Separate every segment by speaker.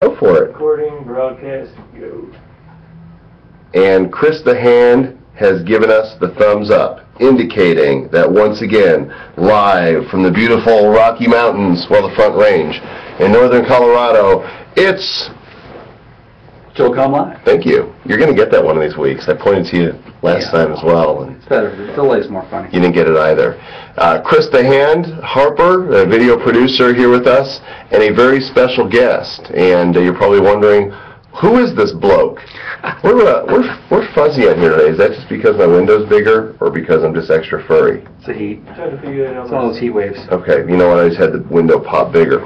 Speaker 1: Go for it.
Speaker 2: Recording, broadcast, go.
Speaker 1: And Chris the Hand has given us the thumbs up, indicating that once again, live from the beautiful Rocky Mountains, well, the Front Range, in northern Colorado, it's
Speaker 3: JoeCom Live.
Speaker 1: Thank you. You're going to get that one of these weeks. I pointed to you last time as well. And
Speaker 3: it's better. The delay's more funny.
Speaker 1: You didn't get it either. Chris the Hand Harper, a video producer here with us, and a very special guest. And you're probably wondering, who is this bloke? We're fuzzy on here today. Is that just because my window's bigger or because I'm just extra furry?
Speaker 3: It's the heat.
Speaker 2: I'm trying to figure that out.
Speaker 3: It's all those heat waves.
Speaker 1: Okay, you know what? I just had the window pop bigger.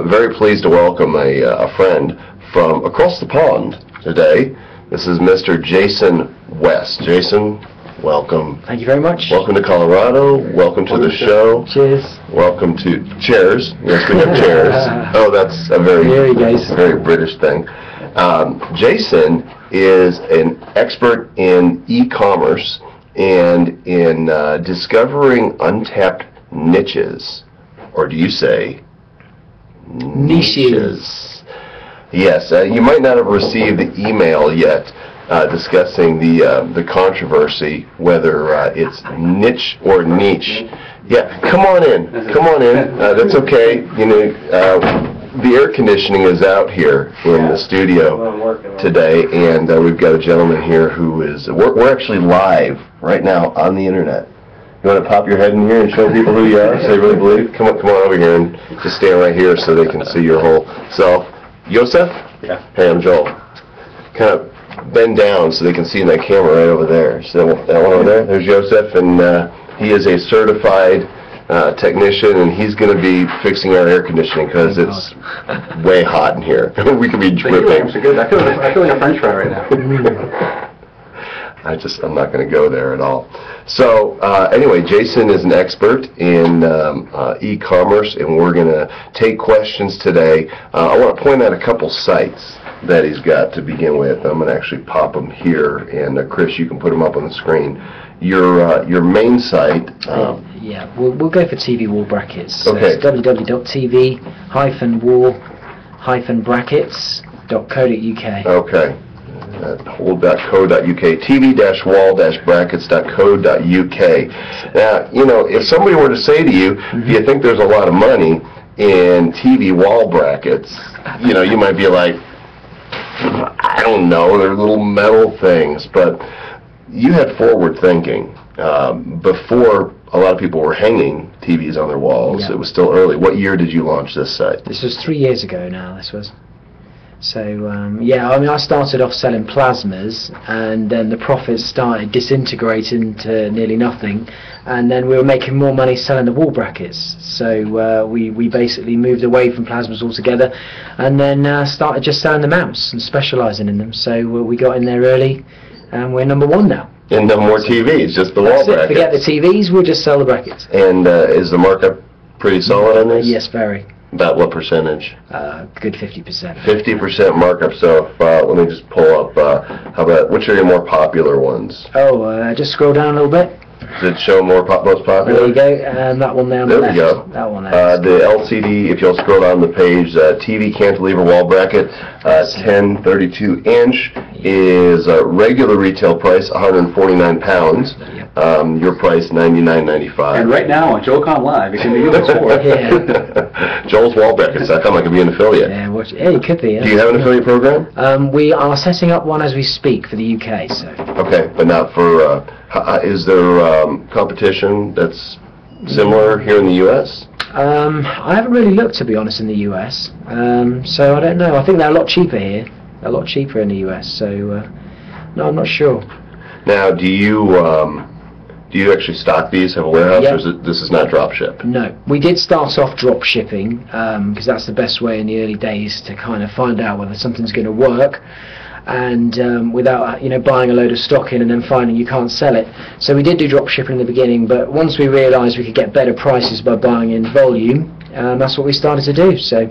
Speaker 1: Very pleased to welcome a friend from across the pond today. This is Mr. Jason West. Jason, welcome.
Speaker 4: Thank you very much.
Speaker 1: Welcome to Colorado. Welcome to the show.
Speaker 4: Cheers.
Speaker 1: Welcome to chairs. Yes, we have chairs. Oh, that's a very British thing. Jason is an expert in e-commerce and in discovering untapped niches, or do you say niches? Yes, you might not have received the email yet discussing the controversy whether it's niche or niche. Yeah, come on in. That's okay. You know. The air conditioning is out here in the studio today, and we've got a gentleman here who is, we're actually live right now on the internet. You want to pop your head in here and show people who you are, so they really believe? Come on over here and just stand right here so they can see your whole self. Yosef?
Speaker 3: Yeah.
Speaker 1: Hey, I'm Joel. Kind of bend down so they can see in that camera right over there. So that one over there, there's Yosef, and he is a certified technician, and he's going to be fixing our air conditioning because it's way hot in here. We could be dripping.
Speaker 3: I feel like a French fry right now.
Speaker 1: I'm not going to go there at all. So anyway, Jason is an expert in e-commerce, and we're going to take questions today. I want to point out a couple sites that he's got to begin with. I'm going to actually pop them here, and Chris, you can put them up on the screen. Your main site.
Speaker 4: Yeah, we'll go for TV wall brackets. So
Speaker 1: okay.
Speaker 4: It's www.tv-brackets.co.uk.
Speaker 1: Okay. Hold.co.uk. tv-wall-brackets.co.uk. Now, you know, if somebody were to say to you, do you think there's a lot of money in TV wall brackets? You know, you might be like, I don't know, they're little metal things, but you had forward thinking. Before a lot of people were hanging TVs on their walls, It was still early. What year did you launch this site?
Speaker 4: This was 3 years ago now, this was. So, yeah, I mean, I started off selling plasmas, and then the profits started disintegrating to nearly nothing, and then we were making more money selling the wall brackets. So we basically moved away from plasmas altogether, and then started just selling the mounts and specialising in them. So we got in there early, and we're number one now.
Speaker 1: And no more TVs, just the wall brackets.
Speaker 4: Forget the TVs, we'll just sell the brackets.
Speaker 1: And is the markup pretty solid on this?
Speaker 4: Yes, very.
Speaker 1: About what percentage?
Speaker 4: Good 50%.
Speaker 1: 50% markup. So let me just pull up, how about, which are your more popular ones?
Speaker 4: Oh, just scroll down a little bit.
Speaker 1: Does it show most popular?
Speaker 4: There you go, and that one there on the left.
Speaker 1: There we go.
Speaker 4: That one there.
Speaker 1: The LCD, if you'll scroll down the page, TV cantilever wall bracket, 1032-inch, is regular retail price, £149. Your price, $99.95.
Speaker 3: And right now on JoeCom Live, it can be yours for.
Speaker 1: Joel's Wall Brackets. I thought I could be an affiliate.
Speaker 4: Yeah, it could be. Yeah.
Speaker 1: Do you have an affiliate program?
Speaker 4: We are setting up one as we speak for the UK. So.
Speaker 1: Okay, but not for. Is there competition that's similar here in the U.S.?
Speaker 4: I haven't really looked, to be honest, in the US. So I don't know. I think they're a lot cheaper here. A lot cheaper in the US. So no, I'm not sure.
Speaker 1: Now, do you actually stock these? Have a warehouse, or this is not drop ship?
Speaker 4: No, we did start off drop shipping because that's the best way in the early days to kind of find out whether something's going to work, and without buying a load of stock in and then finding you can't sell it. So we did do drop shipping in the beginning, but once we realised we could get better prices by buying in volume, that's what we started to do. So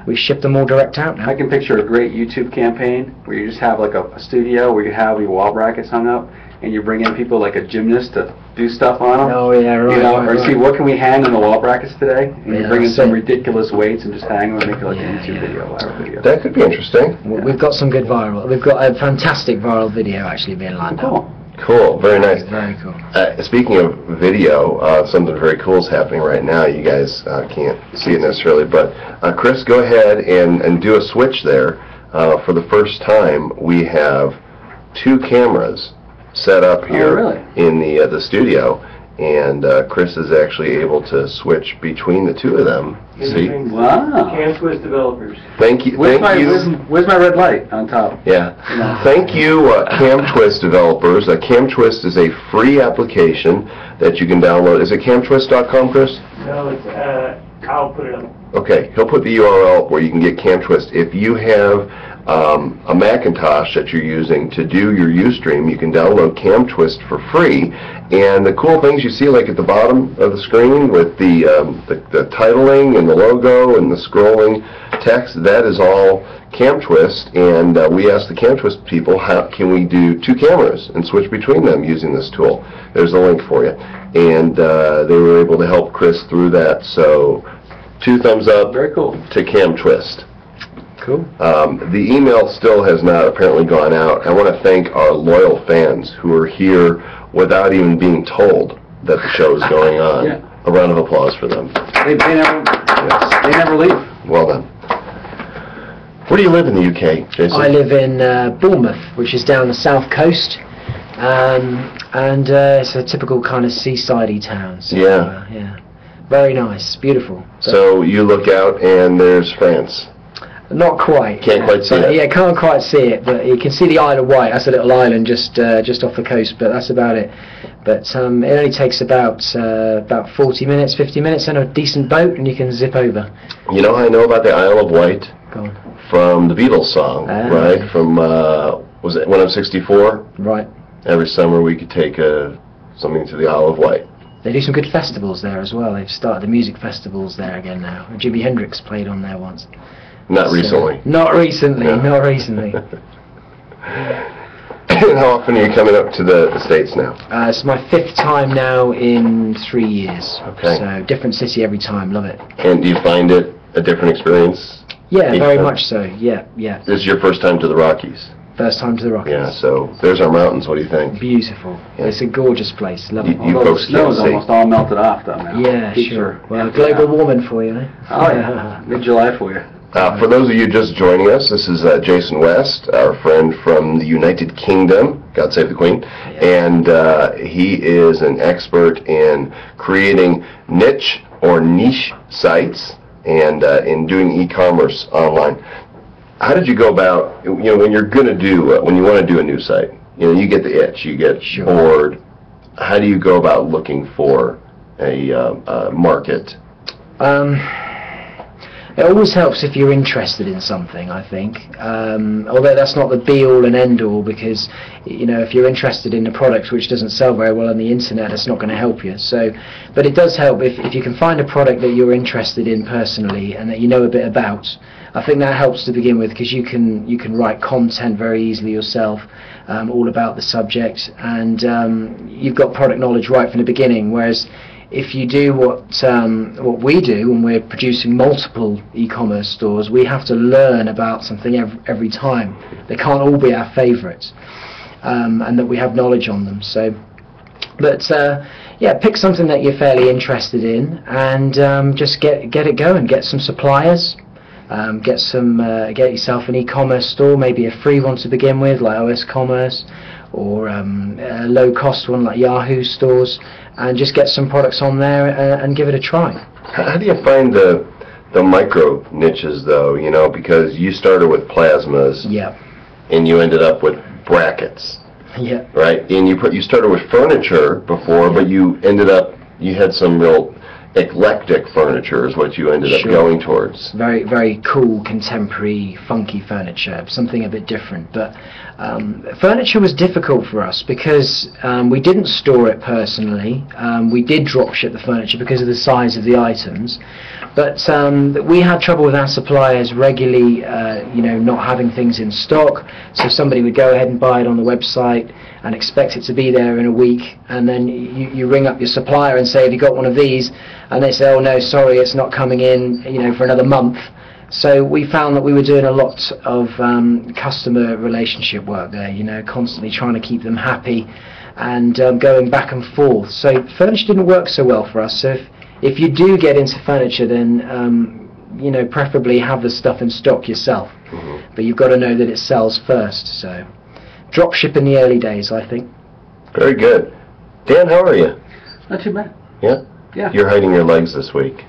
Speaker 4: we ship them all direct out now.
Speaker 3: I can picture a great YouTube campaign where you just have like a studio where you have your wall brackets hung up, and you bring in people like a gymnast to do stuff on them.
Speaker 4: Oh yeah, right.
Speaker 3: You know,
Speaker 4: right,
Speaker 3: or
Speaker 4: right.
Speaker 3: see what can we hang on the wall brackets today, and you
Speaker 4: Yeah,
Speaker 3: bring in
Speaker 4: that's
Speaker 3: some
Speaker 4: it.
Speaker 3: ridiculous weights and just hang them and make it like
Speaker 4: Yeah,
Speaker 3: a YouTube
Speaker 4: yeah.
Speaker 3: video, viral video.
Speaker 1: That could be interesting.
Speaker 4: We've got some good viral. We've got a fantastic viral video actually being lined up.
Speaker 3: Cool.
Speaker 1: Cool, very nice.
Speaker 4: Very cool.
Speaker 1: Speaking of video, something very cool is happening right now. You guys can't see it necessarily, but Chris, go ahead and do a switch there. For the first time, we have 2 cameras set up here
Speaker 3: really?
Speaker 1: in the studio, and Chris is actually able to switch between the 2 of them. See?
Speaker 3: Wow.
Speaker 2: CamTwist developers.
Speaker 1: Thank you.
Speaker 3: Where's
Speaker 1: Thank you.
Speaker 3: where's my red light on top?
Speaker 1: Yeah. Thank you, CamTwist developers. CamTwist is a free application that you can download. Is it camtwist.com, Chris?
Speaker 2: No, it's, I'll put it up.
Speaker 1: Okay, he'll put the URL where you can get CamTwist. If you have a Macintosh that you're using to do your Ustream, you can download CamTwist for free. And the cool things you see, like at the bottom of the screen with the titling and the logo and the scrolling text, that is all CamTwist. And we asked the CamTwist people, how can we do 2 cameras and switch between them using this tool? There's a link for you. And they were able to help Chris through that. So 2 thumbs up
Speaker 3: Very cool.
Speaker 1: to CamTwist.
Speaker 4: Cool.
Speaker 1: The email still has not apparently gone out. I want to thank our loyal fans who are here without even being told that the show is going on.
Speaker 3: Yeah.
Speaker 1: A round of applause for them.
Speaker 3: They never leave.
Speaker 1: Well done. Where do you live in the UK, Jason?
Speaker 4: I live in Bournemouth, which is down the south coast, and it's a typical kind of seasidey town. So,
Speaker 1: Yeah.
Speaker 4: yeah. Very nice, beautiful.
Speaker 1: So you look out and there's France.
Speaker 4: Not quite.
Speaker 1: Can't quite see
Speaker 4: But,
Speaker 1: it.
Speaker 4: Yeah, can't quite see it, but you can see the Isle of Wight. That's a little island just off the coast, but that's about it. But it only takes about 40 minutes, 50 minutes on a decent boat, and you can zip over.
Speaker 1: You know how I know about the Isle of Wight?
Speaker 4: Go on.
Speaker 1: From the Beatles song,
Speaker 4: Ah.
Speaker 1: right? From, was it When I'm 64?
Speaker 4: Right.
Speaker 1: Every summer we could take something to the Isle of Wight.
Speaker 4: They do some good festivals there as well. They've started the music festivals there again now. Jimi Hendrix played on there once.
Speaker 1: Not
Speaker 4: So-
Speaker 1: recently.
Speaker 4: Not recently,
Speaker 1: No.
Speaker 4: not recently.
Speaker 1: How often are you coming up to the States now?
Speaker 4: It's my 5th time now in 3 years.
Speaker 1: Okay.
Speaker 4: So different city every time, love it.
Speaker 1: And do you find it a different experience?
Speaker 4: Yeah,
Speaker 1: Each
Speaker 4: very
Speaker 1: time?
Speaker 4: much so. Yeah, yeah.
Speaker 1: This is your first time to the Rockies.
Speaker 4: First time to the Rockies.
Speaker 1: Yeah, so there's our mountains. What do you think?
Speaker 4: Beautiful.
Speaker 1: Yeah.
Speaker 4: It's a gorgeous place. Love it.
Speaker 1: You
Speaker 3: Although
Speaker 1: folks
Speaker 3: the snow's
Speaker 1: can't see.
Speaker 3: almost all melted off though now.
Speaker 4: Yeah,
Speaker 3: Peaks
Speaker 4: sure.
Speaker 3: are
Speaker 4: Well,
Speaker 3: empty
Speaker 4: global
Speaker 3: now.
Speaker 4: warming for you, eh?
Speaker 3: Oh yeah, mid-July for you.
Speaker 1: For those of you just joining us, this is Jason West, our friend from the United Kingdom, God save the Queen, and he is an expert in creating niche or niche sites and in doing e-commerce online. How did you go about, when you're going to do, when you want to do a new site, you get the itch, you get
Speaker 4: Sure.
Speaker 1: bored. How do you go about looking for a market?
Speaker 4: It always helps if you're interested in something, I think. Although that's not the be-all and end-all, because if you're interested in a product which doesn't sell very well on the internet, it's not going to help you. So, but it does help if you can find a product that you're interested in personally and that you know a bit about. I think that helps to begin with, because you can write content very easily yourself, all about the subject, and you've got product knowledge right from the beginning. Whereas if you do what we do, when we're producing multiple e-commerce stores, we have to learn about something every time. They can't all be our favourites, and that we have knowledge on them. So, but yeah, pick something that you're fairly interested in, and just get it going. Get some suppliers. Get yourself an e-commerce store, maybe a free one to begin with, like OS Commerce, or a low-cost one like Yahoo stores, and just get some products on there and give it a try.
Speaker 1: How do you find the micro niches, though? Because you started with plasmas,
Speaker 4: Yeah,
Speaker 1: and you ended up with brackets,
Speaker 4: yeah,
Speaker 1: right? And you started with furniture before, but you had some real eclectic furniture is what you ended up
Speaker 4: Sure.
Speaker 1: going towards.
Speaker 4: Very, very cool, contemporary, funky furniture, something a bit different. But furniture was difficult for us because we didn't store it personally. We did drop ship the furniture because of the size of the items. But we had trouble with our suppliers regularly, not having things in stock. So somebody would go ahead and buy it on the website and expect it to be there in a week, and then you ring up your supplier and say, have you got one of these? And they say, oh no, sorry, it's not coming in, for another month. So we found that we were doing a lot of customer relationship work there, constantly trying to keep them happy and going back and forth. So furniture didn't work so well for us. So if you do get into furniture, then preferably have the stuff in stock yourself. But you've got to know that it sells first. So drop ship in the early days, I think.
Speaker 1: Very good. Dan, how are you?
Speaker 3: Not too bad.
Speaker 1: Yeah?
Speaker 3: Yeah.
Speaker 1: You're hiding your legs this week.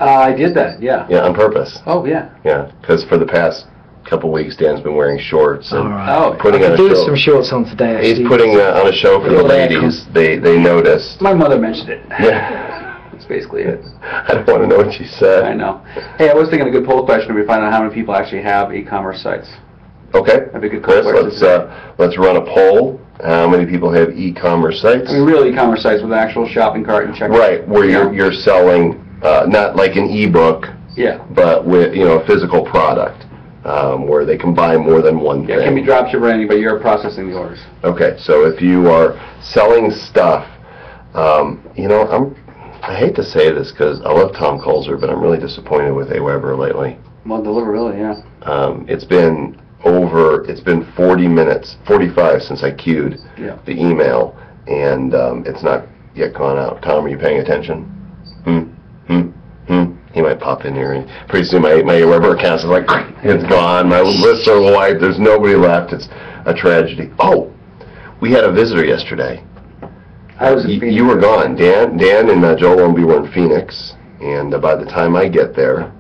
Speaker 3: I did that, yeah.
Speaker 1: Yeah, on purpose.
Speaker 3: Oh, yeah.
Speaker 1: Yeah, because for the past couple weeks, Dan's been wearing shorts and
Speaker 4: All right.
Speaker 3: Oh,
Speaker 1: putting
Speaker 4: I
Speaker 1: on a
Speaker 4: could do
Speaker 1: show.
Speaker 4: some shorts on today, actually.
Speaker 1: He's putting on a show for the
Speaker 4: Yeah,
Speaker 1: ladies. They noticed.
Speaker 3: My mother mentioned it.
Speaker 1: Yeah.
Speaker 3: That's basically it.
Speaker 1: I don't want to know what you said.
Speaker 3: I know. Hey, I was thinking a good poll question would be find out how many people actually have e-commerce sites.
Speaker 1: Okay.
Speaker 3: That'd be a good
Speaker 1: Chris,
Speaker 3: question.
Speaker 1: let's run a poll. How many people have e-commerce sites?
Speaker 3: I mean, real e-commerce sites with an actual shopping cart and checkout.
Speaker 1: Right, where you're selling not like an e-book,
Speaker 3: Yeah.
Speaker 1: but with a physical product where they can buy more than one
Speaker 3: Yeah,
Speaker 1: thing.
Speaker 3: it can be drop shipped or anything, but you're processing the orders.
Speaker 1: Okay, so if you are selling stuff, I hate to say this because I love Tom Colzer, but I'm really disappointed with AWeber lately.
Speaker 3: Well, deliverability, yeah.
Speaker 1: It's been 40 minutes, 45 since I queued
Speaker 3: Yeah.
Speaker 1: the email, and it's not yet gone out. Tom, are you paying attention? He might pop in here, and pretty soon my AWeber account is like, it's gone, my lists are wiped, there's nobody left, it's a tragedy. Oh, we had a visitor yesterday.
Speaker 3: I was in Phoenix.
Speaker 1: You were gone. Dan and Joel Lumby were in Phoenix, and by the time I get there,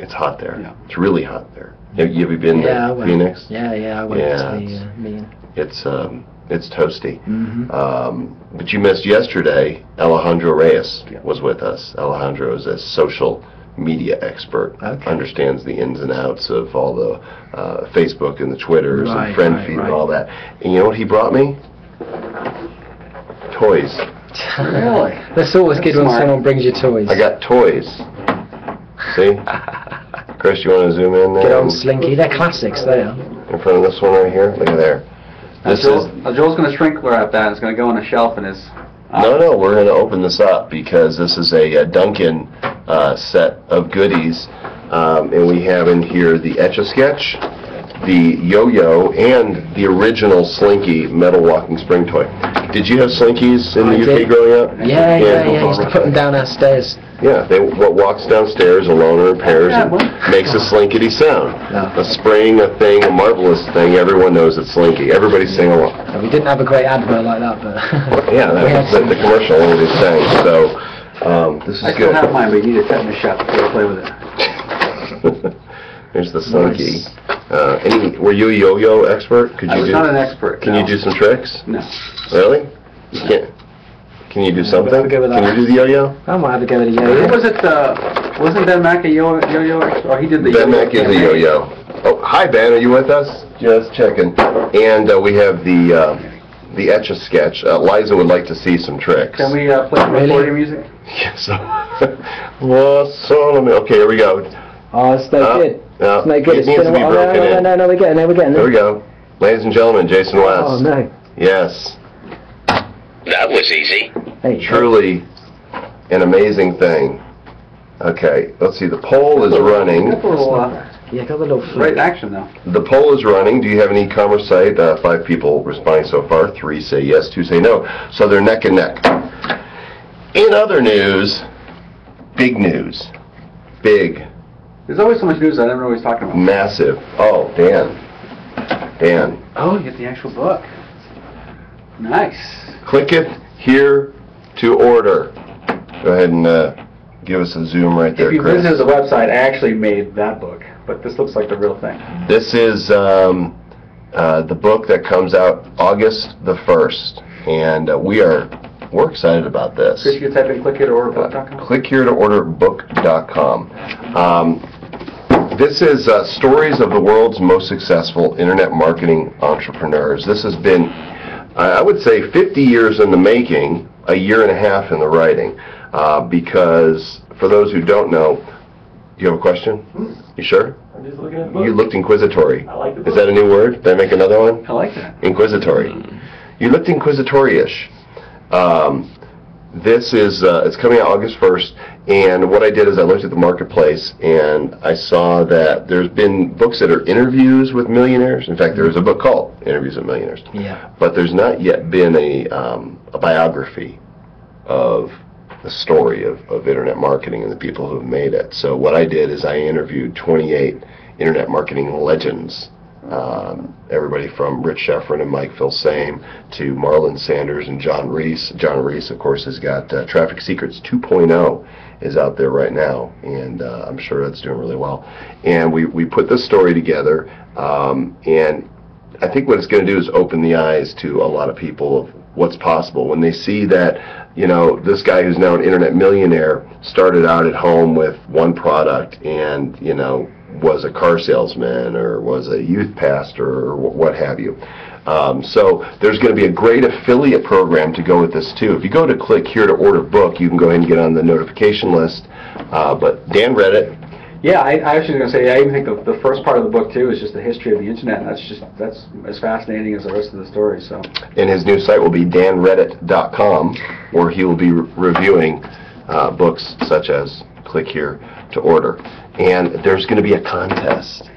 Speaker 1: it's hot there.
Speaker 3: Yeah.
Speaker 1: It's really hot there. Have you been
Speaker 4: Yeah, I
Speaker 1: to
Speaker 4: went.
Speaker 1: Phoenix?
Speaker 4: Yeah, I went
Speaker 1: Yeah,
Speaker 4: to the meeting.
Speaker 1: It's toasty.
Speaker 4: Mm-hmm.
Speaker 1: But you missed yesterday. Alejandro Reyes
Speaker 3: Yeah.
Speaker 1: was with us. Alejandro is a social media expert.
Speaker 4: Okay.
Speaker 1: Understands the ins and outs of all the Facebook and the Twitters
Speaker 4: Right,
Speaker 1: and friend
Speaker 4: right,
Speaker 1: feed
Speaker 4: right.
Speaker 1: and all that. And you know what he brought me? Toys.
Speaker 3: Really?
Speaker 4: That's always
Speaker 3: That's
Speaker 4: good when
Speaker 3: smart.
Speaker 4: someone brings you toys.
Speaker 1: I got toys. See? Chris, you want to zoom in
Speaker 4: Get
Speaker 1: there?
Speaker 4: on Slinky. They're classics, they are.
Speaker 1: In front of this one right here? Look at there. This is...
Speaker 3: Joel's going to shrink wrap that. It's going to go on a shelf in his...
Speaker 1: No, we're going to open this up because this is a Duncan set of goodies. And we have in here the Etch-a-Sketch, the Yo-Yo, and the original Slinky metal walking spring toy. Did you have Slinkies in the
Speaker 4: I
Speaker 1: UK
Speaker 4: did.
Speaker 1: growing up?
Speaker 4: Yeah. Used to put them down our stairs.
Speaker 1: Yeah, what walks downstairs alone or in pairs
Speaker 3: Yeah,
Speaker 1: and
Speaker 3: well.
Speaker 1: makes a slinkety sound.
Speaker 4: Yeah.
Speaker 1: A spring, a thing, a marvelous thing, everyone knows it's Slinky. Everybody sing along.
Speaker 4: We didn't have a great advert like that, but...
Speaker 1: Yeah,
Speaker 4: we had
Speaker 1: that's
Speaker 4: some.
Speaker 1: the commercial already sang, so this is
Speaker 3: I still
Speaker 1: good.
Speaker 3: have mine, but you need a tetanus shot before you play with it.
Speaker 1: There's the Slinky. Were you a yo-yo expert? Could
Speaker 3: I
Speaker 1: you
Speaker 3: was not an expert.
Speaker 1: Can
Speaker 3: no.
Speaker 1: you do some tricks?
Speaker 3: No.
Speaker 1: Really? You can't. Can you do something?
Speaker 4: I'll go with that.
Speaker 1: Can you do the yo-yo?
Speaker 4: I might have a go at a
Speaker 3: Who
Speaker 4: yo-yo.
Speaker 3: was it? Wasn't Ben Mack a yo-yo expert? Or he did the
Speaker 1: Ben
Speaker 3: yo-yo
Speaker 1: Mack is a
Speaker 3: campaign.
Speaker 1: yo-yo. Oh, hi Ben, are you with us? Just checking. And we have the Etch-a-Sketch. Liza would like to see some tricks.
Speaker 3: Can we play some
Speaker 4: Really?
Speaker 3: recording music?
Speaker 1: Yes. What's on me? Okay, here we go.
Speaker 4: Oh, it's no good.
Speaker 1: No,
Speaker 4: It's no good.
Speaker 1: it
Speaker 4: It's
Speaker 1: needs to
Speaker 4: been
Speaker 1: be
Speaker 4: a while.
Speaker 1: broken in.
Speaker 4: No, we're getting there.
Speaker 1: There we go. Ladies and gentlemen, Jason West.
Speaker 4: Oh, no.
Speaker 1: Yes.
Speaker 5: That was easy.
Speaker 4: Hey,
Speaker 1: Truly an amazing thing. Okay, let's see. The poll is running.
Speaker 3: Got the little,
Speaker 4: Yeah, got the little
Speaker 3: great
Speaker 4: flip.
Speaker 3: action, though.
Speaker 1: The poll is running. Do you have an e-commerce site? 5 people responding so far. 3 say yes, 2 say no. So they're neck and neck. In other news, big news. Big,
Speaker 3: There's always so much news I never know what he's talking about.
Speaker 1: massive. Oh, Dan.
Speaker 3: Oh, you get the actual book. Nice.
Speaker 1: Clicketh here to order. Go ahead and give us a zoom right there,
Speaker 3: If you
Speaker 1: Chris.
Speaker 3: visited the website, I actually made that book, but this looks like the real thing.
Speaker 1: This is the book that comes out August the 1st, and we are we're excited about this.
Speaker 3: Chris, you can type in clickhereorderbook.com.
Speaker 1: clickheretorderbook.com. This is stories of the world's most successful internet marketing entrepreneurs. This has been, I would say, 50 years in the making, a year and a half in the writing. Because for those who don't know, you have a question? You sure?
Speaker 2: I'm just looking at the book.
Speaker 1: You looked inquisitory.
Speaker 2: I like the
Speaker 1: Is
Speaker 2: book.
Speaker 1: that a new word? Did I make another one?
Speaker 3: I like that.
Speaker 1: Inquisitory. You looked inquisitorious. This is, it's coming out August 1st, and what I did is I looked at the marketplace, and I saw that there's been books that are interviews with millionaires. In fact, there's a book called Interviews with Millionaires.
Speaker 4: Yeah.
Speaker 1: But there's not yet been a biography of the story of internet marketing and the people who have made it. So what I did is I interviewed 28 internet marketing legends. Everybody from Rich Sheffrin and Mike Filsaime to Marlon Sanders and John Reese. John Reese, of course, has got Traffic Secrets 2.0 is out there right now, and I'm sure that's doing really well. And we put this story together, and I think what it's going to do is open the eyes to a lot of people of what's possible when they see that, you know, this guy who's now an internet millionaire started out at home with one product and, you know, was a car salesman or was a youth pastor or what have you. So there's going to be a great affiliate program to go with this too. If you go to click here to order book, you can go ahead and get on the notification list. But Dan read it.
Speaker 3: Yeah, I actually was going to say, I even think the first part of the book, too, is just the history of the Internet, and that's as fascinating as the rest of the story. So,
Speaker 1: And his new site will be danreddit.com, where he will be reviewing books such as Click Here to Order. And there's going to be a contest.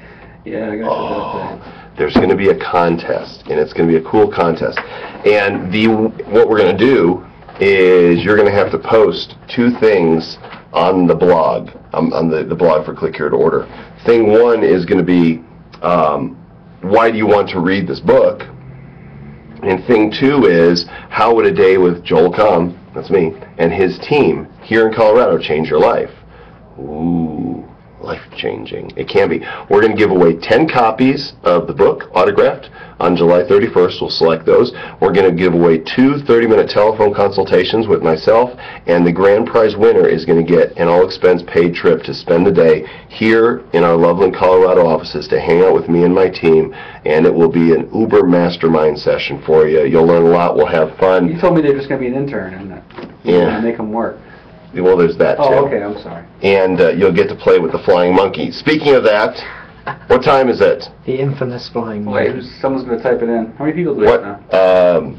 Speaker 3: yeah, I got that.
Speaker 1: There's going to be a contest, and it's going to be a cool contest. And what we're going to do is you're going to have to post two things on the blog, on the blog for Click Here to Order. Thing one is going to be, why do you want to read this book? And thing two is, how would a day with Joel Comm, that's me, and his team here in Colorado change your life? Ooh, life-changing. It can be. We're going to give away 10 copies of the book, autographed, on July 31st. We'll select those. We're going to give away 2 30-minute telephone consultations with myself, and the grand prize winner is going to get an all-expense-paid trip to spend the day here in our Loveland, Colorado offices to hang out with me and my team, and it will be an Uber mastermind session for you. You'll learn a lot. We'll have fun.
Speaker 3: You told me they're just going to be an intern and
Speaker 1: Yeah.
Speaker 3: make them work.
Speaker 1: Well, there's that, too.
Speaker 3: Oh, okay, I'm sorry.
Speaker 1: And you'll get to play with the flying monkey. Speaking of that, what time is it?
Speaker 4: The infamous flying
Speaker 3: Wait,
Speaker 4: monkey.
Speaker 3: someone's going to type it in. How many people do we have
Speaker 1: What?
Speaker 3: now?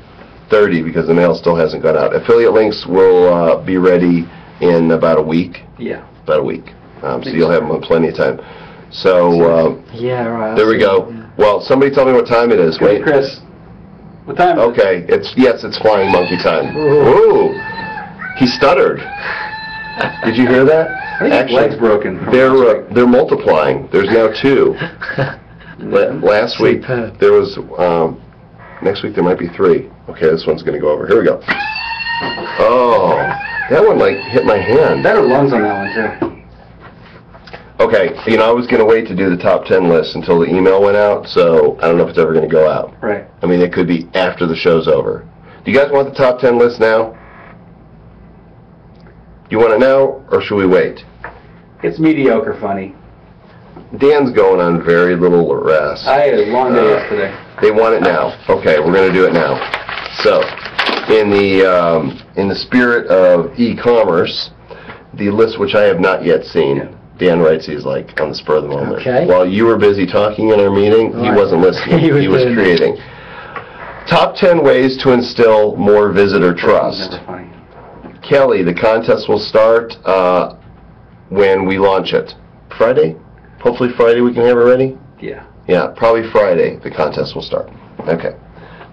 Speaker 1: 30, because the mail still hasn't gone out. Affiliate links will be ready in about a week.
Speaker 3: Yeah.
Speaker 1: About a week. So you'll have plenty of time. So
Speaker 4: Yeah, right.
Speaker 1: there we go.
Speaker 4: Yeah.
Speaker 1: Well, somebody tell me what time it is.
Speaker 3: Wait,
Speaker 1: Wait.
Speaker 3: Chris. What time is it?
Speaker 1: Okay. It's flying monkey time. Ooh. He stuttered. Did you hear that?
Speaker 3: I think his leg's broken. from last week.
Speaker 1: They're multiplying. There's now 2. Last week
Speaker 4: Superb.
Speaker 1: there was. Next week there might be 3. Okay, this one's going to go over. Here we go. Oh, that one like hit my hand.
Speaker 3: Better lungs on that one, too.
Speaker 1: Okay, you know I was going to wait to do the top 10 list until the email went out, so I don't know if it's ever going to go out.
Speaker 3: Right.
Speaker 1: I mean, it could be after the show's over. Do you guys want the top 10 list now? You want it now, or should we wait?
Speaker 3: It's mediocre funny.
Speaker 1: Dan's going on very little rest.
Speaker 3: I had a long day yesterday.
Speaker 1: They want it now. Okay, we're going to do it now. So, in the spirit of e-commerce, the list which I have not yet seen,
Speaker 3: Yeah.
Speaker 1: Dan writes these like on the spur of the moment.
Speaker 4: Okay.
Speaker 1: While you were busy talking in our meeting, he
Speaker 4: Right.
Speaker 1: wasn't listening.
Speaker 4: He was
Speaker 1: was
Speaker 4: doing it.
Speaker 1: creating. Top 10 ways to instill more visitor trust.
Speaker 3: Never funny.
Speaker 1: Kelly, the contest will start when we launch it. Friday? Hopefully Friday we can have it ready?
Speaker 3: Yeah.
Speaker 1: Yeah, probably Friday the contest will start. Okay.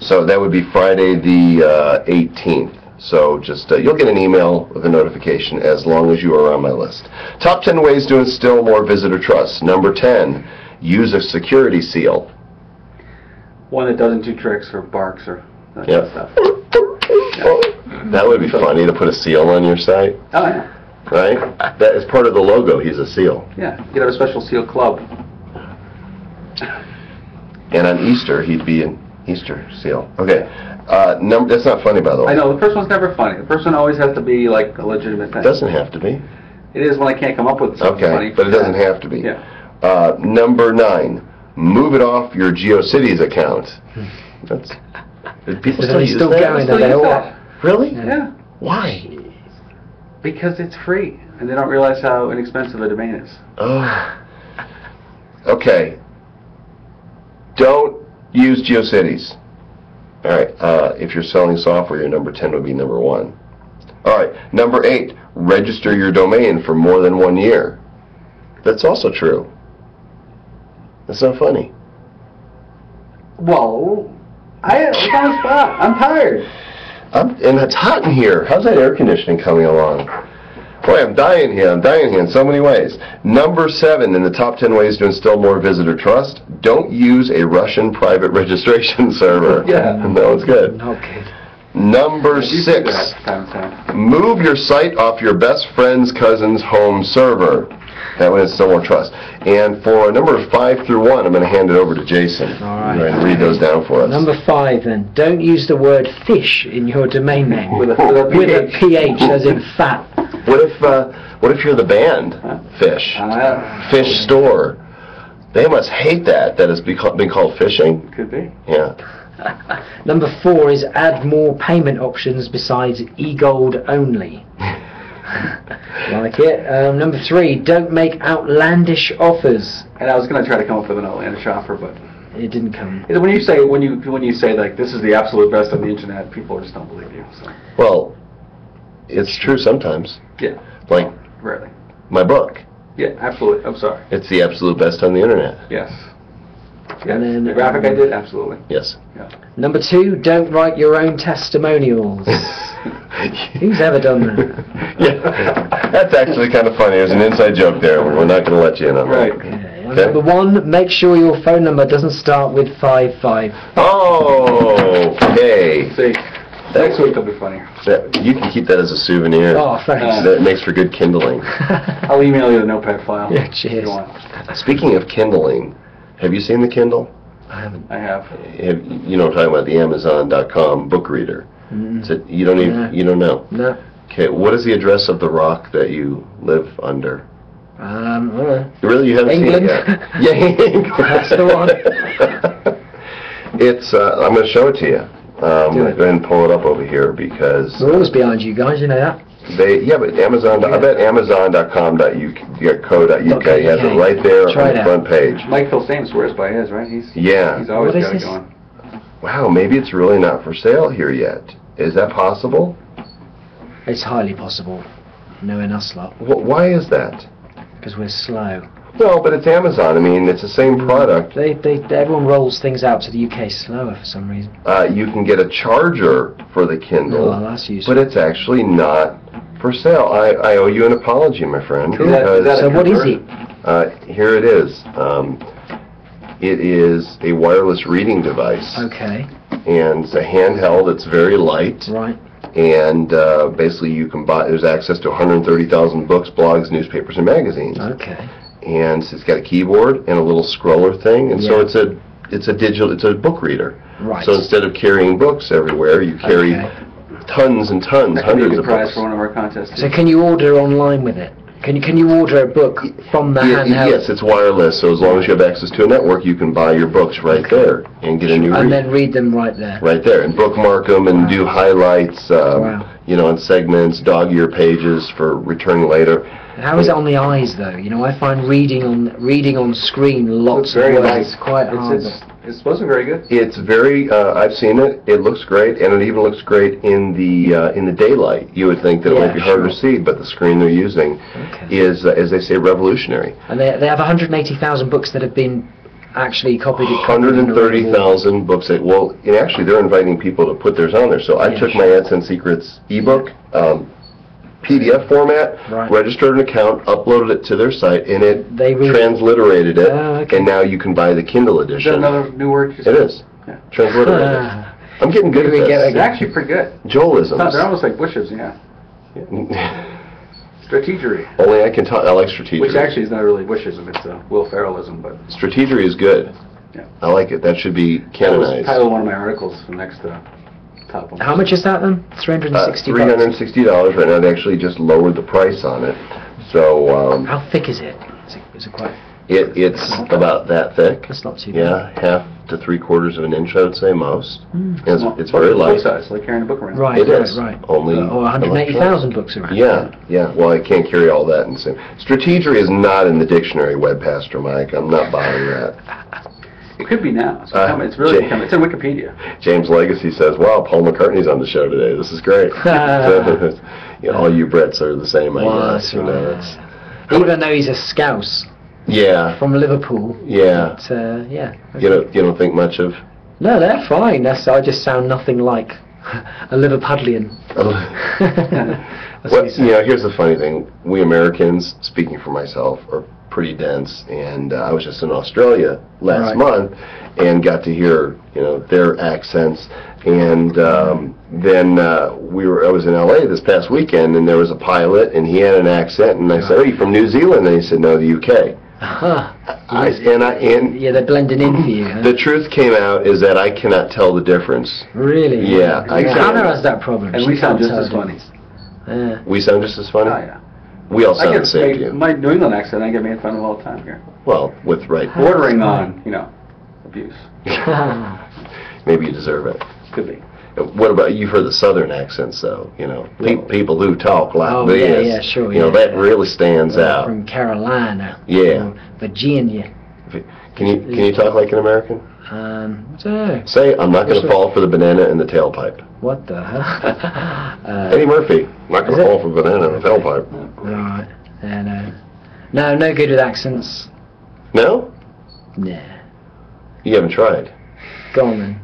Speaker 1: So that would be Friday the 18th. So just, you'll get an email with a notification as long as you are on my list. Top 10 ways to instill more visitor trust. Number 10, use a security seal.
Speaker 3: One that doesn't do tricks or barks or that
Speaker 1: Yep.
Speaker 3: kind of stuff.
Speaker 1: That would be funny to put a seal on your site,
Speaker 3: Oh, yeah.
Speaker 1: right? That is part of the logo. He's a seal.
Speaker 3: Yeah. You have a special seal club.
Speaker 1: And on Easter, he'd be an Easter seal. Okay. That's not funny, by the way.
Speaker 3: I know, the first one's never funny. The first one always has to be like a legitimate thing.
Speaker 1: It doesn't have to be.
Speaker 3: It is when I can't come up with something
Speaker 1: Okay,
Speaker 3: funny.
Speaker 1: but it doesn't have to be.
Speaker 3: Yeah.
Speaker 1: Number 9, move it off your GeoCities account. That's... People
Speaker 4: So
Speaker 1: still
Speaker 4: they
Speaker 1: use
Speaker 4: still
Speaker 1: that?
Speaker 4: going,
Speaker 3: Still
Speaker 4: are they
Speaker 3: use
Speaker 4: all?
Speaker 3: that.
Speaker 1: Really?
Speaker 3: Yeah.
Speaker 1: Why?
Speaker 3: Because it's free, and they don't realize how inexpensive a domain is.
Speaker 1: Oh. Okay. Don't use GeoCities. All right. If you're selling software, your number 10 would be number 1. All right. Number 8, register your domain for more than 1 year. That's also true. That's not funny.
Speaker 3: Well, it's on the spot. I'm tired.
Speaker 1: And it's hot in here. How's that air conditioning coming along? Boy, I'm dying here. I'm dying here in so many ways. Number 7 in the top 10 ways to instill more visitor trust. Don't use a Russian private registration server.
Speaker 3: Yeah.
Speaker 1: No, it's good.
Speaker 4: Okay.
Speaker 1: Number
Speaker 3: You do
Speaker 1: 6.
Speaker 3: that time to time.
Speaker 1: Move your site off your best friend's cousin's home server. That way it's still more trust. And for number 5 through 1, I'm going to hand it over to Jason.
Speaker 4: All right.
Speaker 1: Go ahead and read those down for us.
Speaker 4: Number 5 then. Don't use the word fish in your domain name.
Speaker 3: With a
Speaker 4: With a PH, as in fat.
Speaker 1: What if you're the band, Fish? Fish Store. They must hate that it's been called fishing.
Speaker 3: Could be.
Speaker 1: Yeah.
Speaker 4: Number 4 is add more payment options besides e-gold only. Like it. Number 3, don't make outlandish offers.
Speaker 3: And I was going to try to come up with an outlandish offer, but
Speaker 4: It didn't come.
Speaker 3: when you say like this is the absolute best on the internet, people just don't believe you. So
Speaker 1: Well, it's true sometimes.
Speaker 3: yeah,
Speaker 1: Like
Speaker 3: rarely.
Speaker 1: my book.
Speaker 3: Yeah, absolutely. I'm sorry.
Speaker 1: It's the absolute best on the internet.
Speaker 3: Yes.
Speaker 4: And then,
Speaker 3: the graphic I did, absolutely.
Speaker 1: Yes.
Speaker 3: Yeah.
Speaker 4: Number 2, don't write your own testimonials. Who's ever done that?
Speaker 1: Yeah, that's actually kind of funny. There's an inside joke there. We're not going to let you in on that.
Speaker 3: Right.
Speaker 4: Yeah.
Speaker 1: Okay.
Speaker 4: Number 1, make sure your phone number doesn't start with 55.
Speaker 1: Oh, okay.
Speaker 3: See, next week will be funnier.
Speaker 1: You can keep that as a souvenir.
Speaker 4: Oh, thanks.
Speaker 1: That makes for good kindling.
Speaker 3: I'll email you the notepad file.
Speaker 4: Yeah,
Speaker 3: if
Speaker 4: cheers.
Speaker 3: you want.
Speaker 1: Speaking of kindling, have you seen the Kindle?
Speaker 4: I haven't.
Speaker 3: I have.
Speaker 1: You know what I'm talking about, the Amazon.com book reader. You don't even,
Speaker 4: No.
Speaker 1: you don't know.
Speaker 4: No.
Speaker 1: Okay, what is the address of the rock that you live under?
Speaker 4: I don't know.
Speaker 1: Really, you haven't
Speaker 4: England.
Speaker 1: seen it yet? Yeah, England.
Speaker 4: That's the one.
Speaker 1: It's. I'm going to show it to you. I'm
Speaker 4: Do
Speaker 1: going to
Speaker 4: it.
Speaker 1: go ahead and pull it up over here because
Speaker 4: We're always behind you guys, you know that.
Speaker 1: but Amazon. I bet Amazon.com.uk has it right there
Speaker 4: Try
Speaker 1: on
Speaker 4: it
Speaker 1: the
Speaker 4: out.
Speaker 1: front page.
Speaker 3: Mike Philstain swears by his, right? He's
Speaker 1: Yeah.
Speaker 3: always
Speaker 4: What is
Speaker 3: got it
Speaker 4: this?
Speaker 3: going.
Speaker 1: Wow, maybe it's really not for sale here yet. Is that possible?
Speaker 4: It's highly possible. Knowing us lot.
Speaker 1: Why is that?
Speaker 4: Because we're slow.
Speaker 1: No, but it's Amazon. I mean, it's the same product.
Speaker 4: Everyone rolls things out to the UK slower for some reason.
Speaker 1: You can get a charger for the Kindle,
Speaker 4: Oh, that's useful.
Speaker 1: but it's actually not for sale. I owe you an apology, my friend.
Speaker 3: Is that
Speaker 4: So
Speaker 3: a
Speaker 4: what is
Speaker 3: converter?
Speaker 4: it?
Speaker 1: Here it is. It is a wireless reading device,
Speaker 4: Okay,
Speaker 1: and it's a handheld. It's very light,
Speaker 4: right.
Speaker 1: and basically you can buy. There's access to 130,000 books, blogs, newspapers, and magazines.
Speaker 4: Okay.
Speaker 1: And it's got a keyboard and a little scroller thing, and so
Speaker 4: Yeah.
Speaker 1: it's a book reader.
Speaker 4: Right.
Speaker 1: So instead of carrying books everywhere, you carry
Speaker 4: Okay.
Speaker 1: tons and tons,
Speaker 3: That could be a
Speaker 1: hundreds
Speaker 3: good
Speaker 1: of
Speaker 3: prize
Speaker 1: books.
Speaker 3: for one of our contests.
Speaker 4: So can you order online with it? Can you order a book from the handheld?
Speaker 1: Yes, it's wireless, so as long as you have access to a network, you can buy your books right there and get a new
Speaker 4: And
Speaker 1: read.
Speaker 4: then read them right there.
Speaker 1: Right there, and bookmark them and do highlights,
Speaker 4: Wow.
Speaker 1: on segments, dog ear pages for return later.
Speaker 4: How is it on the eyes though? You know, I find reading on screen lots
Speaker 3: It's very
Speaker 4: of words
Speaker 3: nice.
Speaker 4: is quite hard.
Speaker 3: It's supposed to be very good.
Speaker 1: It's very. I've seen it. It looks great, and it even looks great in the daylight. You would think that it
Speaker 4: Yeah,
Speaker 1: might be harder
Speaker 4: sure.
Speaker 1: to see, but the screen they're using
Speaker 4: Okay.
Speaker 1: is, as they say, revolutionary.
Speaker 4: And they have 180,000 books that have been actually copied.
Speaker 1: 130,000 books. And actually, they're inviting people to put theirs on there. So I
Speaker 4: Yeah,
Speaker 1: took
Speaker 4: sure.
Speaker 1: my AdSense Secrets ebook. PDF format,
Speaker 4: Right.
Speaker 1: registered an account, uploaded it to their site, and it
Speaker 4: They read-
Speaker 1: transliterated it,
Speaker 4: Oh, okay.
Speaker 1: and now you can buy the Kindle
Speaker 3: Is that
Speaker 1: edition.
Speaker 3: another new word?
Speaker 1: It is.
Speaker 3: Yeah.
Speaker 1: Transliterated.
Speaker 4: Ah.
Speaker 1: I'm getting good at
Speaker 4: Here we
Speaker 1: this.
Speaker 4: go
Speaker 3: It's actually pretty good.
Speaker 1: Joelisms.
Speaker 3: They're almost like bushes, yeah. Strategery.
Speaker 1: Only I can talk. I like strategery.
Speaker 3: Which actually is not really wishism, it's a Will Ferrellism, but
Speaker 1: Strategery is good.
Speaker 3: Yeah.
Speaker 1: I like it. That should be
Speaker 3: That was
Speaker 1: canonized.
Speaker 3: the title of one of my articles next to top one.
Speaker 4: How much is that then? 360 bucks.
Speaker 1: $360 right now. They actually just lowered the price on it. So
Speaker 4: How thick is it? Is it quite...
Speaker 1: it's about that thick.
Speaker 4: That's not too
Speaker 1: Yeah,
Speaker 4: bad.
Speaker 1: 1/2 to 3/4 of an inch, I would say, most.
Speaker 3: Well,
Speaker 1: It's very
Speaker 3: book
Speaker 1: light.
Speaker 3: size, like carrying a book around.
Speaker 4: Right,
Speaker 1: It is.
Speaker 4: right.
Speaker 1: Only
Speaker 4: Or 180,000 books around.
Speaker 1: Yeah. Well, I can't carry all that in the same. Strategery is not in the dictionary, Web Pastor Mike. I'm not buying that.
Speaker 3: It could be now. It's really become, it's in Wikipedia.
Speaker 1: James Legacy says, "Wow, Paul McCartney's on the show today. This is great." All you Brits are the same, I
Speaker 4: Well,
Speaker 1: guess.
Speaker 4: that's right. Even though he's a Scouse
Speaker 1: Yeah.
Speaker 4: from Liverpool.
Speaker 1: Yeah.
Speaker 4: But, yeah.
Speaker 1: You don't think much of.
Speaker 4: No, they're fine. I just sound nothing like a Liverpudlian. That's what he said.
Speaker 1: Here's the funny thing. We Americans, speaking for myself, are pretty dense, and I was just in Australia last
Speaker 4: Right.
Speaker 1: month and got to hear, their accents. And then I was in LA this past weekend, and there was a pilot, and he had an accent, and I said, "Are you from New Zealand?" And he said, "No, the UK."
Speaker 4: Uh-huh.
Speaker 1: And
Speaker 4: Yeah, they're blending in for you. Huh?
Speaker 1: the truth came out is that I cannot tell the difference.
Speaker 4: Really?
Speaker 1: Yeah, I
Speaker 4: Hannah
Speaker 1: can't.
Speaker 4: has that problem.
Speaker 3: And
Speaker 4: She
Speaker 3: we sound
Speaker 4: can't
Speaker 3: just
Speaker 4: tell
Speaker 3: as
Speaker 4: the
Speaker 3: funny.
Speaker 4: difference. Yeah.
Speaker 1: We sound just as funny.
Speaker 3: Oh, yeah.
Speaker 1: We all
Speaker 3: I
Speaker 1: sound
Speaker 3: get
Speaker 1: the same to you.
Speaker 3: my New England accent, I get made fun of all the time here.
Speaker 1: Well, with right.
Speaker 3: Bordering on, abuse.
Speaker 1: Maybe you deserve it.
Speaker 3: Could be.
Speaker 1: What about, you've heard the southern accents, though, people who talk like
Speaker 4: Oh,
Speaker 1: this.
Speaker 4: yeah, sure,
Speaker 1: That really stands out.
Speaker 4: From Carolina.
Speaker 1: Yeah.
Speaker 4: Or Virginia.
Speaker 1: Can you talk like an American?
Speaker 4: I don't know.
Speaker 1: Say, "I'm not going to
Speaker 4: What's
Speaker 1: fall for the banana in the tailpipe."
Speaker 4: What the hell?
Speaker 1: Eddie Murphy, "I'm not going
Speaker 4: Is
Speaker 1: to
Speaker 4: it?
Speaker 1: fall for the banana in the tailpipe."
Speaker 4: Right. No good with accents.
Speaker 1: No?
Speaker 4: Nah.
Speaker 1: You haven't tried.
Speaker 4: Go on then.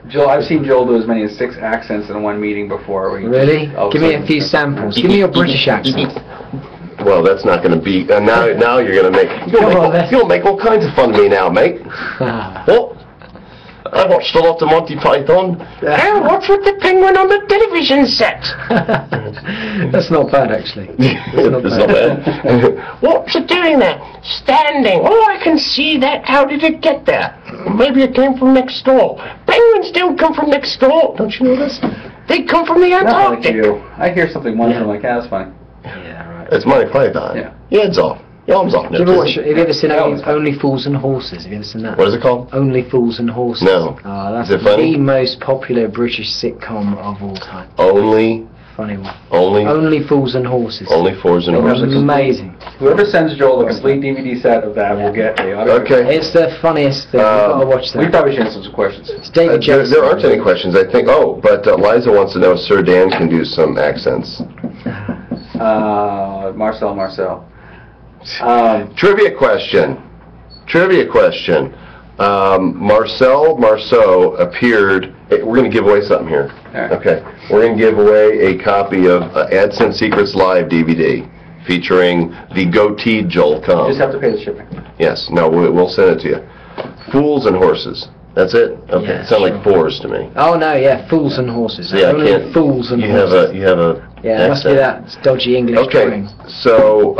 Speaker 3: Joel, I've seen Joel do as many as 6 accents in one meeting before. where he
Speaker 4: Really?
Speaker 3: just- all of
Speaker 4: Give me a
Speaker 3: sudden-
Speaker 4: few samples. Give me your British accent.
Speaker 1: Well, that's not going to be. Now you're going to make. You'll make all kinds of fun of me now, mate. What? I watched a lot of Monty Python.
Speaker 5: Now what's with the penguin on the television set?
Speaker 4: That's not bad, actually.
Speaker 1: It's not bad.
Speaker 5: What's it doing there? Standing. Oh, I can see that. How did it get there? Maybe it came from next door. Penguins don't come from next door. Don't you know this? They come from the
Speaker 3: Not like
Speaker 5: Antarctic.
Speaker 3: you. I hear something once and I'm like, that's funny.
Speaker 4: Yeah, right.
Speaker 1: It's Monty Python.
Speaker 3: Yeah.
Speaker 1: Your head's off. Your arm's off.
Speaker 4: Have you ever seen
Speaker 3: That was
Speaker 4: Only Fools and Horses? Have you ever seen that?
Speaker 1: What is it called?
Speaker 4: Only Fools and Horses.
Speaker 1: No.
Speaker 4: Oh, that's
Speaker 1: Is it funny?
Speaker 4: the most popular British sitcom of all time.
Speaker 1: Only
Speaker 4: Funny one.
Speaker 1: Only
Speaker 4: Fools and Horses.
Speaker 1: Only fours and
Speaker 4: It was
Speaker 1: horses.
Speaker 4: amazing.
Speaker 3: Whoever sends Joel a complete DVD set of that will get a autograph.
Speaker 1: Okay.
Speaker 4: It's the funniest thing. You've got to watch
Speaker 3: We
Speaker 4: that.
Speaker 3: probably should answer some questions.
Speaker 4: It's David Jackson.
Speaker 1: There aren't any questions, I think. Oh, but Liza wants to know if Sir Dan can do some accents.
Speaker 3: Marcel.
Speaker 1: Trivia question. Marcel Marceau appeared. We're going to give away something here.
Speaker 3: All right.
Speaker 1: Okay. We're going to give away a copy of AdSense Secrets Live DVD featuring the goateed Joel
Speaker 3: You
Speaker 1: Comm.
Speaker 3: just have to pay the shipping.
Speaker 1: Yes. No, we'll send it to you. Fools and Horses. That's it? Okay.
Speaker 4: Yeah,
Speaker 1: It sounds like
Speaker 4: sure.
Speaker 1: fours to me.
Speaker 4: Oh no, yeah, Fools and Horses.
Speaker 1: See, I
Speaker 4: Only
Speaker 1: can't.
Speaker 4: Fools and
Speaker 1: You have
Speaker 4: Horses.
Speaker 1: a. You have a.
Speaker 4: Yeah, it must be
Speaker 1: accent.
Speaker 4: that dodgy English
Speaker 1: Okay,
Speaker 4: twang.
Speaker 1: so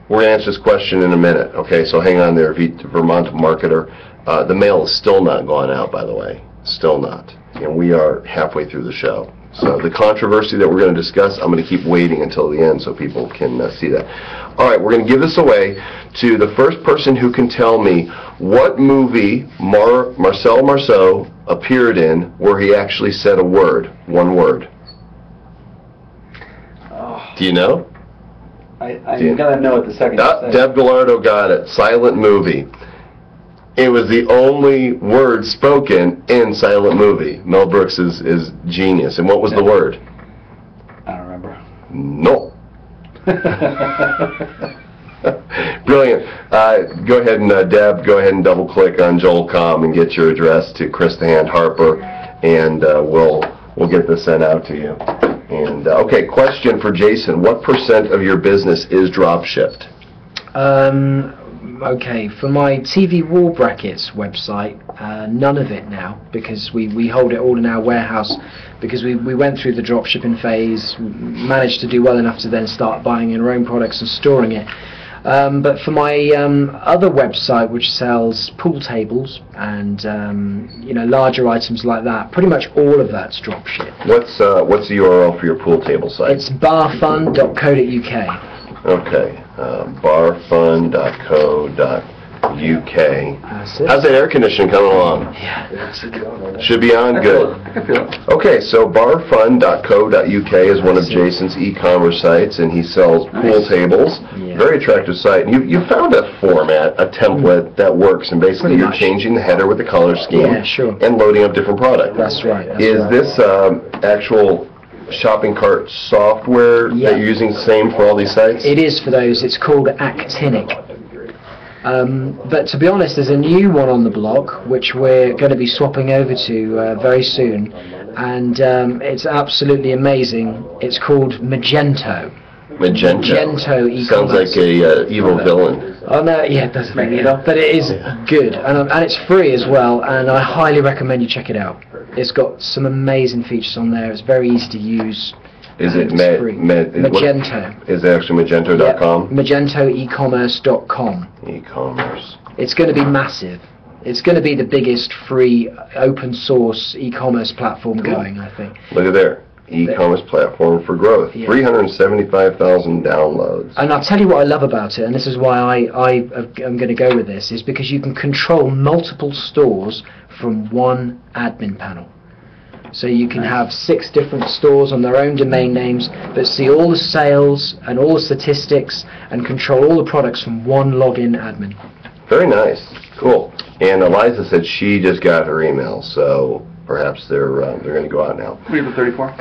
Speaker 1: we're going to answer this question in a minute. Okay, so hang on there, Vermont marketer. The mail is still not gone out, by the way. Still not. And we are halfway through the show. So the controversy that we're going to discuss, I'm going to keep waiting until the end so people can see that. All right, we're going to give this away to the first person who can tell me what movie Marcel Marceau appeared in where he actually said a word, one word. Do you know?
Speaker 3: I'm gonna know it the second you say.
Speaker 1: Deb Gallardo got it. Silent movie. It was the only word spoken in Silent Movie. Mel Brooks is genius. And what was the word?
Speaker 3: I don't remember.
Speaker 1: No. Brilliant. Go ahead and Deb, go ahead and double click on Joel Comm and get your address to Chris the Hand Harper, and we'll get this sent out to you. And okay, question for Jason: what % of your business is drop shipped?
Speaker 4: Okay, for my TV wall brackets website, none of it now, because we hold it all in our warehouse, because we went through the drop shipping phase, managed to do well enough to then start buying our own products and storing it. But for my other website, which sells pool tables and larger items like that, pretty much all of that's dropship.
Speaker 1: What's the URL for your pool table site?
Speaker 4: It's barfun.co.uk.
Speaker 1: Okay, barfun.co.uk.
Speaker 4: That's it.
Speaker 1: How's that air conditioning coming along?
Speaker 4: Yeah.
Speaker 1: Should be on? Good.
Speaker 3: I can feel it.
Speaker 1: Okay, so barfun.co.uk is one of Jason's e-commerce sites, and he sells pool tables.
Speaker 4: Yeah.
Speaker 1: Very attractive site. You found a format, a template that works, and basically
Speaker 4: Pretty
Speaker 1: you're
Speaker 4: much.
Speaker 1: changing the header with the color scheme
Speaker 4: Yeah, sure.
Speaker 1: and loading up different products.
Speaker 4: That's right. That's
Speaker 1: Is
Speaker 4: right.
Speaker 1: this actual shopping cart software
Speaker 4: Yeah.
Speaker 1: that you're using the same for all these sites?
Speaker 4: It is for those. It's called Actinic. But to be honest, there's a new one on the block which we're going to be swapping over to very soon, and it's absolutely amazing. It's called Magento. Magento e-commerce.
Speaker 1: Sounds like a evil villain.
Speaker 4: Oh no, yeah, it does. But it is good, and it's free as well, and I highly recommend you check it out. It's got some amazing features on there. It's very easy to use.
Speaker 1: Is it
Speaker 4: It's free. Magento.
Speaker 1: Is it actually magento.com?
Speaker 4: MagentoEcommerce.com.
Speaker 1: E-commerce.
Speaker 4: It's going to be massive. It's going to be the biggest free open source e-commerce platform going, I think.
Speaker 1: Look at there. E-commerce platform for growth.
Speaker 4: Yeah.
Speaker 1: 375,000 downloads.
Speaker 4: And I'll tell you what I love about it, and this is why I am going to go with this, is because you can control multiple stores from one admin panel. So you can have 6 different stores on their own domain names, but see all the sales and all the statistics and control all the products from one login admin.
Speaker 1: Very nice. Cool. And Eliza said she just got her email, so perhaps they're going to go out now.
Speaker 3: Read the 34.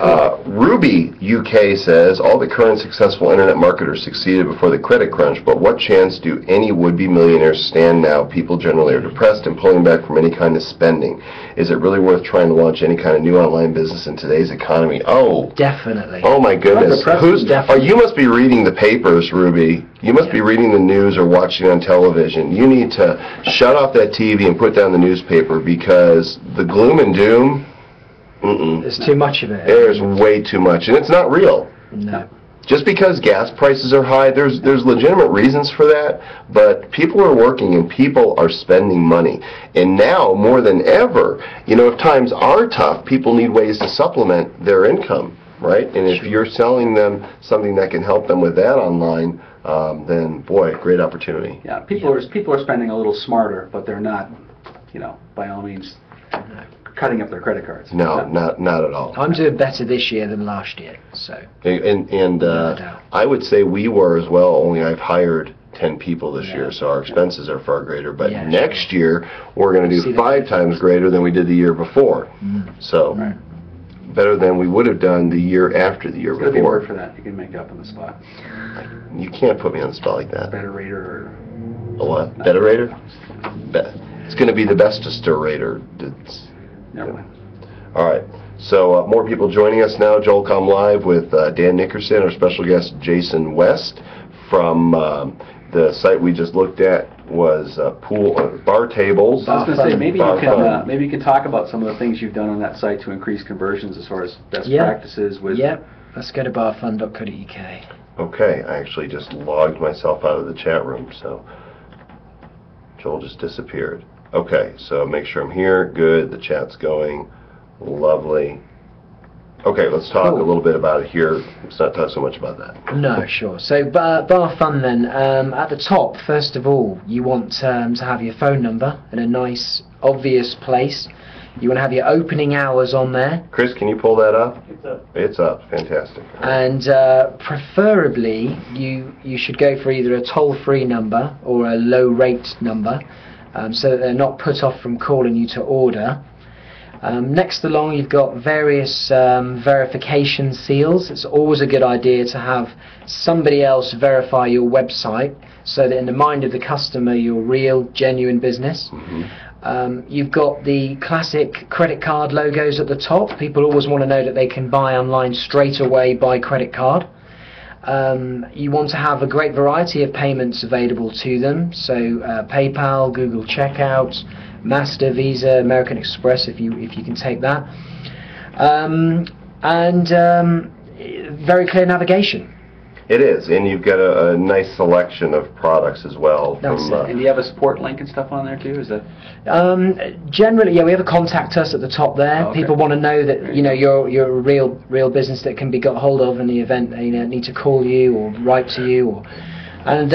Speaker 1: Ruby UK says, all the current successful internet marketers succeeded before the credit crunch, but what chance do any would-be millionaires stand now? People generally are depressed and pulling back from any kind of spending. Is it really worth trying to launch any kind of new online business in today's economy? Oh,
Speaker 4: Definitely.
Speaker 1: oh my goodness.
Speaker 4: Definitely.
Speaker 1: You must be reading the papers, Ruby. You must be reading the news or watching on television. You need to shut off that TV and put down the newspaper, because the gloom and doom,
Speaker 4: There's too much of it.
Speaker 1: there's way too much, and it's not real.
Speaker 4: No.
Speaker 1: Just because gas prices are high, there's legitimate reasons for that, but people are working and people are spending money. And now, more than ever, if times are tough, people need ways to supplement their income, right? And if you're selling them something that can help them with that online, then, boy, great opportunity.
Speaker 3: Yeah, people are spending a little smarter, but they're not, by all means, cutting up their credit cards.
Speaker 1: No, not at all.
Speaker 4: I'm doing better this year than last year, so.
Speaker 1: And
Speaker 4: doubt.
Speaker 1: I would say we were as well, only I've hired 10 people this year, so our expenses are far greater. But
Speaker 4: Yeah,
Speaker 1: next year, we're going to do 5 times greater than we did the year before. So, better than we would have done the year after the year
Speaker 3: There's got to be a word
Speaker 1: before.
Speaker 3: for that. You can make up on the spot.
Speaker 1: You can't put me on the spot like that.
Speaker 3: Better rater or...
Speaker 1: A what? Better rater? It's going to be the bestester rater.
Speaker 3: Never mind.
Speaker 1: All right. So more people joining us now. Joelcom Live with Dan Nickerson, our special guest Jason West from the site we just looked at was pool bar tables.
Speaker 3: I was going to say, maybe
Speaker 1: Bar fun.
Speaker 3: you can talk about some of the things you've done on that site to increase conversions as far as best practices with...
Speaker 4: Yeah, let's go to barfun.co.uk.
Speaker 1: Okay, I actually just logged myself out of the chat room, so Joel just disappeared. Okay, so make sure I'm here. Good, the chat's going. Lovely. Okay, let's talk a little bit about it here. Let's not talk so much about that.
Speaker 4: No, sure. So bar fun then. At the top, first of all, you want to have your phone number in a nice, obvious place. You want to have your opening hours on there.
Speaker 1: Chris, can you pull that up?
Speaker 2: It's up.
Speaker 1: It's up. Fantastic.
Speaker 4: And preferably, you should go for either a toll-free number or a low-rate number, so that they're not put off from calling you to order. Next along, you've got various verification seals. It's always a good idea to have somebody else verify your website, so that in the mind of the customer, you're real, genuine business. You've got the classic credit card logos at the top. People always want to know that they can buy online straight away by credit card. You want to have a great variety of payments available to them, so PayPal, Google Checkout, Master, Visa, American Express, if you can take that, and very clear navigation.
Speaker 1: It is, and you've got a nice selection of products as well.
Speaker 4: That's
Speaker 1: from,
Speaker 4: it.
Speaker 3: And do you have a support link and stuff on there too? Is that?
Speaker 4: Generally, yeah, we have a contact us at the top there.
Speaker 3: Okay.
Speaker 4: People want to know that you're a real business that can be got hold of in the event they need to call you or write to you, and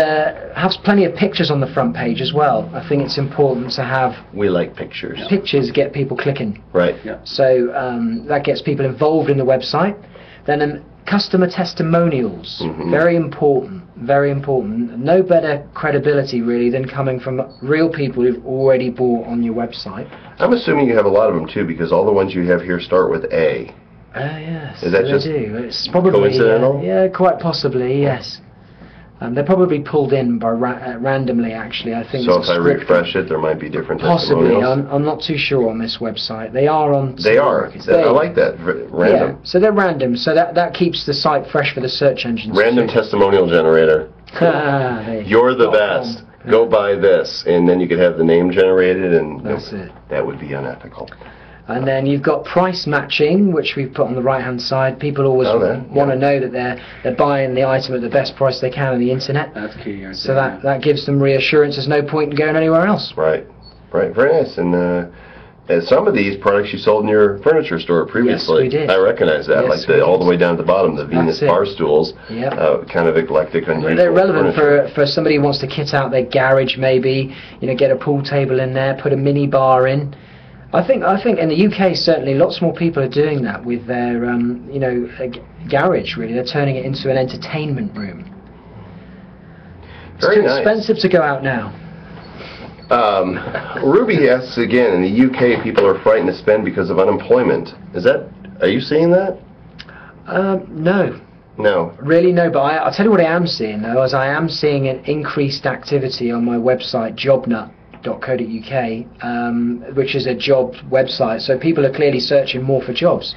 Speaker 4: have plenty of pictures on the front page as well. I think it's important to have
Speaker 1: we like pictures.
Speaker 4: pictures, get people clicking.
Speaker 1: Right.
Speaker 3: Yeah.
Speaker 4: So that gets people involved in the website. Then customer testimonials, very important, very important. No better credibility really than coming from real people who've already bought on your website.
Speaker 1: I'm assuming you have a lot of them too, because all the ones you have here start with A.
Speaker 4: Yes,
Speaker 1: Is that
Speaker 4: they
Speaker 1: just
Speaker 4: do. It's probably
Speaker 1: coincidental?
Speaker 4: yeah, quite possibly, yes. They're probably pulled in by randomly. Actually, I think.
Speaker 1: So
Speaker 4: there's
Speaker 1: if
Speaker 4: a
Speaker 1: I
Speaker 4: script-
Speaker 1: refresh it, there might be different
Speaker 4: Possibly,
Speaker 1: testimonials.
Speaker 4: I'm not too sure on this website. They are on.
Speaker 1: They are. I like that. Random.
Speaker 4: Yeah, so they're random. So that keeps the site fresh for the search engines.
Speaker 1: Random testimonial generator. You're the best. Go buy this, and then you could have the name generated, and
Speaker 4: That's it.
Speaker 1: that would be unethical.
Speaker 4: And then you've got price matching, which we've put on the right-hand side. People always want to know that they're buying the item at the best price they can on the internet.
Speaker 3: That's key. Right
Speaker 4: So
Speaker 3: there,
Speaker 4: that gives them reassurance. There's no point in going anywhere else.
Speaker 1: Right. Very nice. And some of these products you sold in your furniture store previously.
Speaker 4: Yes, we did.
Speaker 1: I recognize that,
Speaker 4: Yes,
Speaker 1: like
Speaker 4: we
Speaker 1: all the
Speaker 4: did.
Speaker 1: way down to the bottom, the Venus
Speaker 4: it.
Speaker 1: bar stools.
Speaker 4: Yep.
Speaker 1: Kind of eclectic, unusual.
Speaker 4: They're relevant
Speaker 1: furniture.
Speaker 4: for somebody who wants to kit out their garage, maybe. Get a pool table in there, put a mini bar in. I think in the UK certainly lots more people are doing that with their garage. Really, they're turning it into an entertainment room. It's
Speaker 1: Very
Speaker 4: too
Speaker 1: nice.
Speaker 4: expensive to go out now.
Speaker 1: Ruby asks again, in the UK people are frightened to spend because of unemployment. Are you seeing that?
Speaker 4: No.
Speaker 1: No.
Speaker 4: Really, no, but I'll tell you what I am seeing, though, is I am seeing an increased activity on my website, jobnut.co.uk, which is a job website, so people are clearly searching more for jobs.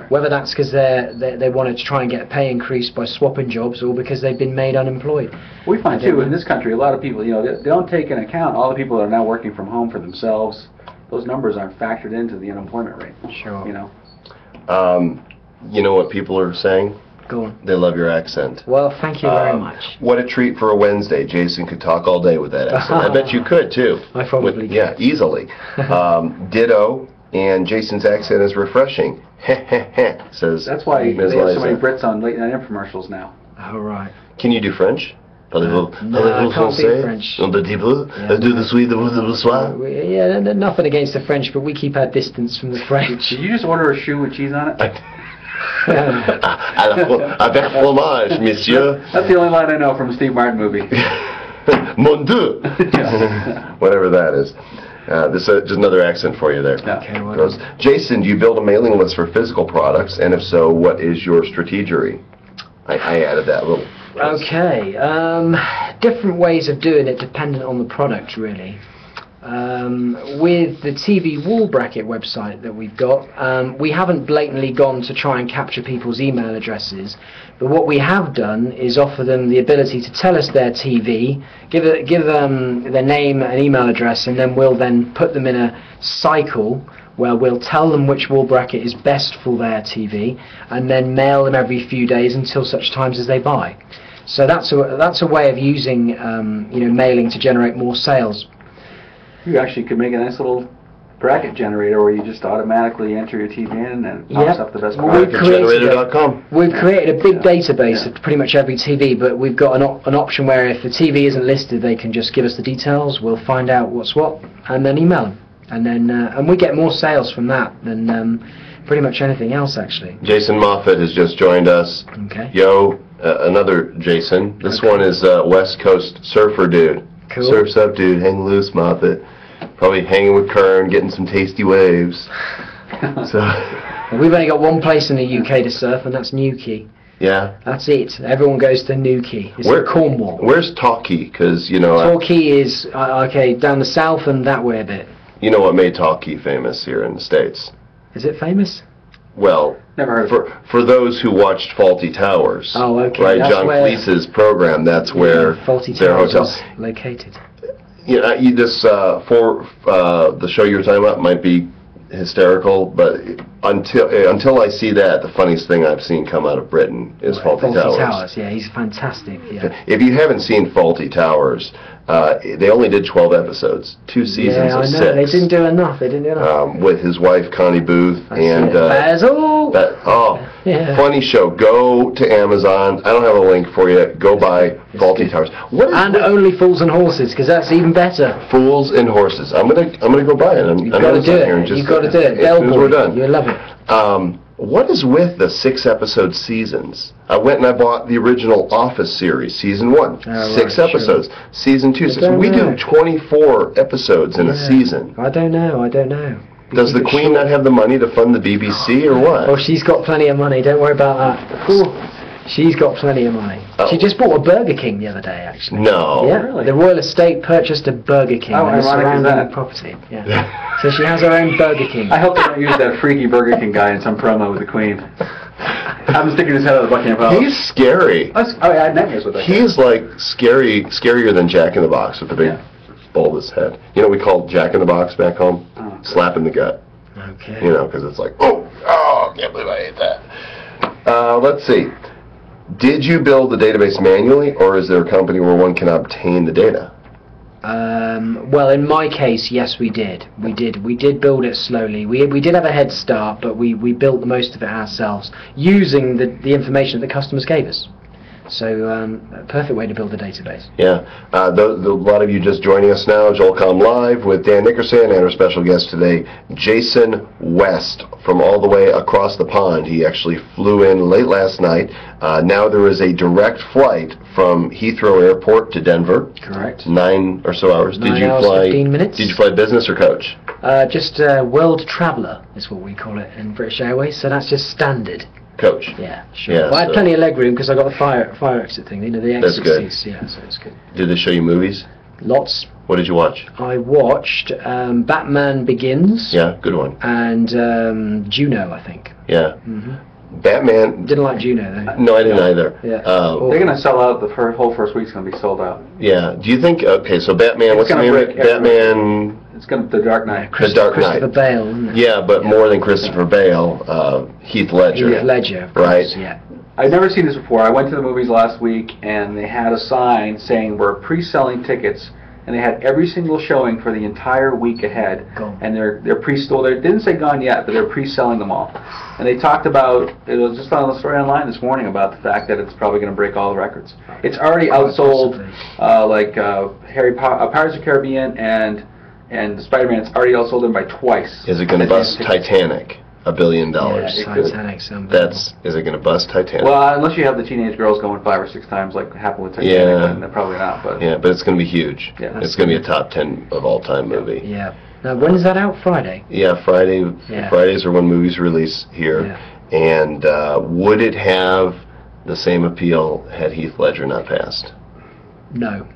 Speaker 4: Whether that's because they wanted to try and get a pay increase by swapping jobs, or because they've been made unemployed.
Speaker 3: We find too in this country a lot of people, they don't take into account all the people that are now working from home for themselves. Those numbers aren't factored into the unemployment rate.
Speaker 4: Sure.
Speaker 1: You know what people are saying?
Speaker 4: Go on.
Speaker 1: They love your accent.
Speaker 4: Well, thank you very much.
Speaker 1: What a treat for a Wednesday. Jason could talk all day with that accent. I bet you could, too.
Speaker 4: I probably could.
Speaker 1: Yeah, easily. Ditto, and Jason's accent is refreshing. Says
Speaker 3: That's why
Speaker 1: Ms.
Speaker 3: they have so many
Speaker 1: Liza.
Speaker 3: Brits on late night infomercials now.
Speaker 4: All right.
Speaker 1: Can you do French?
Speaker 4: No, I can't do French.
Speaker 1: Un petit peu? Do the sweet bonsoir?
Speaker 4: Yeah, nothing against the French, but we keep our distance from the French.
Speaker 3: Did you just order a shoe with cheese on it?
Speaker 1: Avec fromage, monsieur.
Speaker 3: That's the only line I know from a Steve Martin movie.
Speaker 1: Mon Dieu! Whatever that is. This is just another accent for you there.
Speaker 4: Okay, well
Speaker 1: Goes, Jason, do you build a mailing list for physical products? And if so, what is your strategy? I added that little.
Speaker 4: Okay, different ways of doing it dependent on the product, really. With the TV wall bracket website that we've got, we haven't blatantly gone to try and capture people's email addresses, but what we have done is offer them the ability to tell us their TV, give their name and email address, and then we'll then put them in a cycle where we'll tell them which wall bracket is best for their TV, and then mail them every few days until such times as they buy. So that's a way of using mailing to generate more sales.
Speaker 3: You actually could make a nice little bracket generator where you just automatically enter your TV in and it pops up the best
Speaker 4: Well,
Speaker 3: product.
Speaker 1: Generator.com.
Speaker 4: We've created a big database of pretty much every TV, but we've got an option where if the TV isn't listed, they can just give us the details. We'll find out what's what, and then email them, and then and we get more sales from that than pretty much anything else, actually.
Speaker 1: Jason Moffat has just joined us.
Speaker 4: Okay.
Speaker 1: Yo, another Jason. This one is West Coast surfer dude.
Speaker 4: Cool.
Speaker 1: Surf's up, dude. Hang loose, Moffat. Probably hanging with Kern, getting some tasty waves. So,
Speaker 4: Well, we've only got one place in the UK to surf, and that's Newquay.
Speaker 1: yeah.
Speaker 4: That's it. Everyone goes to Newquay. It's in Cornwall.
Speaker 1: Where's Torquay? Because
Speaker 4: Torquay is down the south and that way a bit.
Speaker 1: you know what made Torquay famous here in the States.
Speaker 4: Is it famous?
Speaker 1: Well,
Speaker 3: Never heard of it.
Speaker 1: for those who watched Faulty Towers,
Speaker 4: Oh, okay.
Speaker 1: right?
Speaker 4: That's
Speaker 1: John
Speaker 4: where-
Speaker 1: Cleese's program. That's where
Speaker 4: Faulty
Speaker 1: their
Speaker 4: Towers
Speaker 1: hotel.
Speaker 4: is located.
Speaker 1: You just for the show you were talking about might be hysterical, but until I see that, the funniest thing I've seen come out of Britain is Faulty Towers.
Speaker 4: Yeah, he's fantastic. Yeah.
Speaker 1: If you haven't seen Faulty Towers, they only did 12 episodes, 2 seasons of 6.
Speaker 4: They didn't do enough.
Speaker 1: With his wife Connie Booth and
Speaker 4: Basil.
Speaker 1: funny show. Go to Amazon. I don't have a link for you. Go buy Faulty Towers.
Speaker 4: And Only Fools and Horses, because that's even better.
Speaker 1: Fools and Horses. I'm gonna go buy it.
Speaker 4: You've got to do it. You've got to do it.
Speaker 1: As soon as we're done.
Speaker 4: You'll love it.
Speaker 1: What is with the 6-episode seasons? I went and I bought the original Office series, season 1, 6 episodes. Sure. Season 2, 6. We do 24 episodes in a season.
Speaker 4: I don't know.
Speaker 1: Does the Queen not have the money to fund the BBC or what?
Speaker 4: Oh, she's got plenty of money. Don't worry about that. Ooh. She's got plenty of money.
Speaker 1: Oh.
Speaker 4: She just bought a Burger King the other day, actually.
Speaker 1: No.
Speaker 4: Yeah,
Speaker 3: really?
Speaker 4: The Royal Estate purchased a Burger King and the surrounding property. Yeah. So she has her own Burger King.
Speaker 3: I hope they don't use that freaky Burger King guy in some promo with the Queen. I'm sticking his head out of the Buckingham Palace.
Speaker 1: He's scary.
Speaker 3: I had nightmares with that guy.
Speaker 1: He's like scarier than Jack in the Box with the big bulbous head. You know, we called Jack in the Box back home? Slap in the gut.
Speaker 4: Okay.
Speaker 1: You know, because it's like, oh, I can't believe I ate that. Let's see. Did you build the database manually, or is there a company where one can obtain the data?
Speaker 4: Well, in my case, yes, we did. We did build it slowly. We did have a head start, but we built the most of it ourselves using the information that the customers gave us. So, a perfect way to build a database.
Speaker 1: Yeah. A lot of you just joining us now, Joelcom Live with Dan Nickerson and our special guest today, Jason West, from all the way across the pond. He actually flew in late last night. Now there is a direct flight from Heathrow Airport to Denver.
Speaker 4: Correct.
Speaker 1: 9 or so hours.
Speaker 4: 9 hours, 15 minutes.
Speaker 1: Did you fly business or coach?
Speaker 4: Just World Traveller is what we call it in British Airways, so that's just standard.
Speaker 1: Coach.
Speaker 4: Yeah, sure.
Speaker 1: Yeah,
Speaker 4: I had plenty of leg room because I got the fire exit thing, the
Speaker 1: That's
Speaker 4: exit
Speaker 1: good.
Speaker 4: seats. Yeah, so it's good.
Speaker 1: Did they show you movies?
Speaker 4: Lots.
Speaker 1: What did you watch?
Speaker 4: I watched Batman Begins.
Speaker 1: Yeah, good one.
Speaker 4: And Juno, I think.
Speaker 1: Yeah. Batman.
Speaker 4: Didn't like Juno though.
Speaker 1: No, I didn't either.
Speaker 4: Yeah.
Speaker 3: They're going to sell out. The whole first week's going to be sold out.
Speaker 1: Yeah. Do you think? Okay, so Batman. What's the name of it? Batman.
Speaker 3: It's going to The Dark Knight.
Speaker 1: The Dark Knight.
Speaker 4: Christopher Bale. Isn't it?
Speaker 1: Yeah, but more than Christopher Bale, Heath Ledger.
Speaker 4: Heath Ledger. Of
Speaker 1: Right.
Speaker 4: course, yeah.
Speaker 3: I've never seen this before. I went to the movies last week, and they had a sign saying we're pre-selling tickets, and they had every single showing for the entire week ahead.
Speaker 4: Gone.
Speaker 3: And they're pre-sold. They didn't say gone yet, but they're pre-selling them all. And they talked about, it was just on the story online this morning about the fact that it's probably going to break all the records. It's already outsold, Pirates of the Caribbean and Spider-Man. It's already outsold them by twice.
Speaker 1: Is it going to bust Titanic? $1 billion.
Speaker 4: Yeah, Titanic's unbelievable.
Speaker 1: Is it going to bust Titanic?
Speaker 3: Well, unless you have the teenage girls going 5 or 6 times like happened with Titanic, then probably not. But
Speaker 1: yeah, but it's going to be huge.
Speaker 3: Yeah.
Speaker 1: It's going to be a top 10 of all time movie.
Speaker 4: Yeah. Now, when is that out? Friday?
Speaker 1: Yeah, Friday.
Speaker 4: Yeah.
Speaker 1: Fridays are when movies release here.
Speaker 4: Yeah.
Speaker 1: And would it have the same appeal had Heath Ledger not passed?
Speaker 4: No.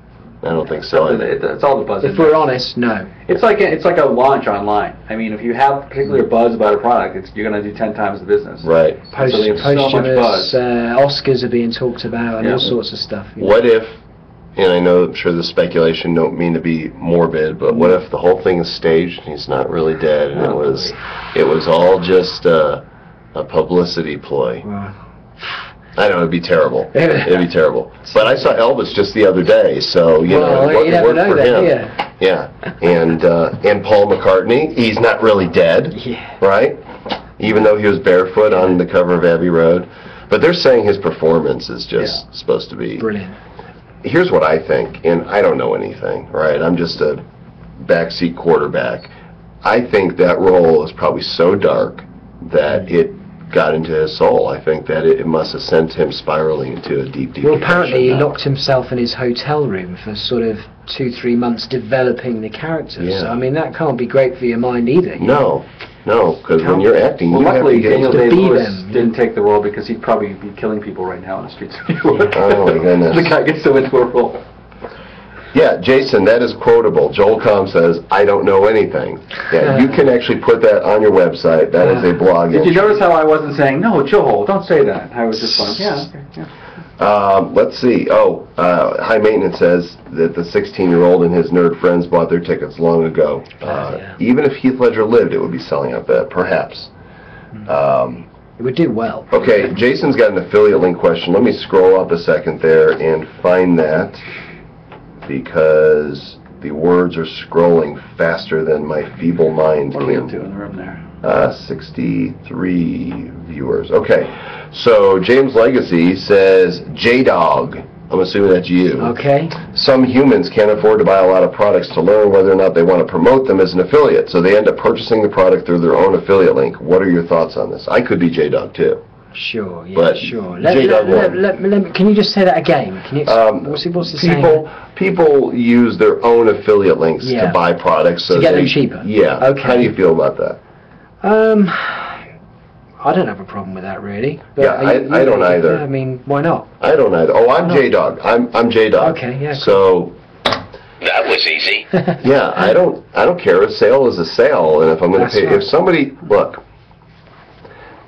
Speaker 1: I don't think so.
Speaker 3: It's all the buzz.
Speaker 4: If we're honest, no.
Speaker 3: It's like a launch online. I mean, if you have particular buzz about a product, you're going to do 10 times the business.
Speaker 1: Right.
Speaker 3: So they have so much
Speaker 4: Posthumous,
Speaker 3: buzz.
Speaker 4: Oscars are being talked about, and all sorts of stuff. You know.
Speaker 1: What if, and I know, I'm sure the speculation don't mean to be morbid, but what if the whole thing is staged and he's not really dead, and it was all just a publicity ploy?
Speaker 4: Wow.
Speaker 1: I know, it'd be terrible. It'd be terrible. But I saw Elvis just the other day, so you know,
Speaker 4: you
Speaker 1: it
Speaker 4: never
Speaker 1: worked
Speaker 4: know
Speaker 1: for
Speaker 4: that,
Speaker 1: him. Yeah. And Paul McCartney, he's not really dead, right? Even though he was barefoot on the cover of Abbey Road. But they're saying his performance is just supposed to be
Speaker 4: brilliant.
Speaker 1: Here's what I think, and I don't know anything, right? I'm just a backseat quarterback. I think that role is probably so dark that it got into his soul. I think that it must have sent him spiraling into a deep
Speaker 4: Well,
Speaker 1: depression.
Speaker 4: apparently he locked himself in his hotel room for sort of 2-3 months developing the characters.
Speaker 1: Yeah.
Speaker 4: So, I mean, that can't be great for your mind either. you know?
Speaker 1: No, because when you're acting,
Speaker 3: Well,
Speaker 1: you have
Speaker 3: luckily,
Speaker 1: to get
Speaker 3: Daniel
Speaker 1: into...
Speaker 3: Day-Lewis didn't take the role because he'd probably be killing people right now in the streets of New York.
Speaker 1: Oh, my goodness.
Speaker 3: The guy gets so into a role.
Speaker 1: Yeah, Jason, that is quotable. Joelcom says, I don't know anything. Yeah, you can actually put that on your website. That is a blog
Speaker 3: Did you
Speaker 1: entry.
Speaker 3: notice how I wasn't saying, no, Joel, don't say that? I was just going, yeah, okay, yeah.
Speaker 1: Let's see. High Maintenance says that the 16-year-old and his nerd friends bought their tickets long ago.
Speaker 4: Yeah.
Speaker 1: Even if Heath Ledger lived, it would be selling out that, perhaps.
Speaker 4: It would do well.
Speaker 1: Okay, Jason's got an affiliate link question. Let me scroll up a second there and find that, because the words are scrolling faster than my feeble mind
Speaker 3: What are we
Speaker 1: can.
Speaker 3: up to in the room there?
Speaker 1: 63 viewers. Okay, so James Legacy says, J-Dog. I'm assuming that's you.
Speaker 4: Okay.
Speaker 1: Some humans can't afford to buy a lot of products to learn whether or not they want to promote them as an affiliate, so they end up purchasing the product through their own affiliate link. What are your thoughts on this? I could be J-Dog too.
Speaker 4: Sure, yeah,
Speaker 1: But
Speaker 4: sure.
Speaker 1: J-Dog
Speaker 4: Can you just say that again? Can you, what's the saying?
Speaker 1: People use their own affiliate links
Speaker 4: Yeah.
Speaker 1: to buy products. So
Speaker 4: To get them
Speaker 1: they-
Speaker 4: cheaper?
Speaker 1: Yeah.
Speaker 4: Okay.
Speaker 1: How do you feel about that?
Speaker 4: I don't have a problem with that, really. But
Speaker 1: Yeah, I don't either.
Speaker 4: I mean, why not?
Speaker 1: I don't either. Oh, I'm J-Dog. I'm J-Dog.
Speaker 4: Okay, yeah,
Speaker 1: So,
Speaker 5: That was easy.
Speaker 1: yeah, I don't care. A sale is a sale, and if I'm going to
Speaker 4: That's
Speaker 1: pay,
Speaker 4: right.
Speaker 1: if somebody, look,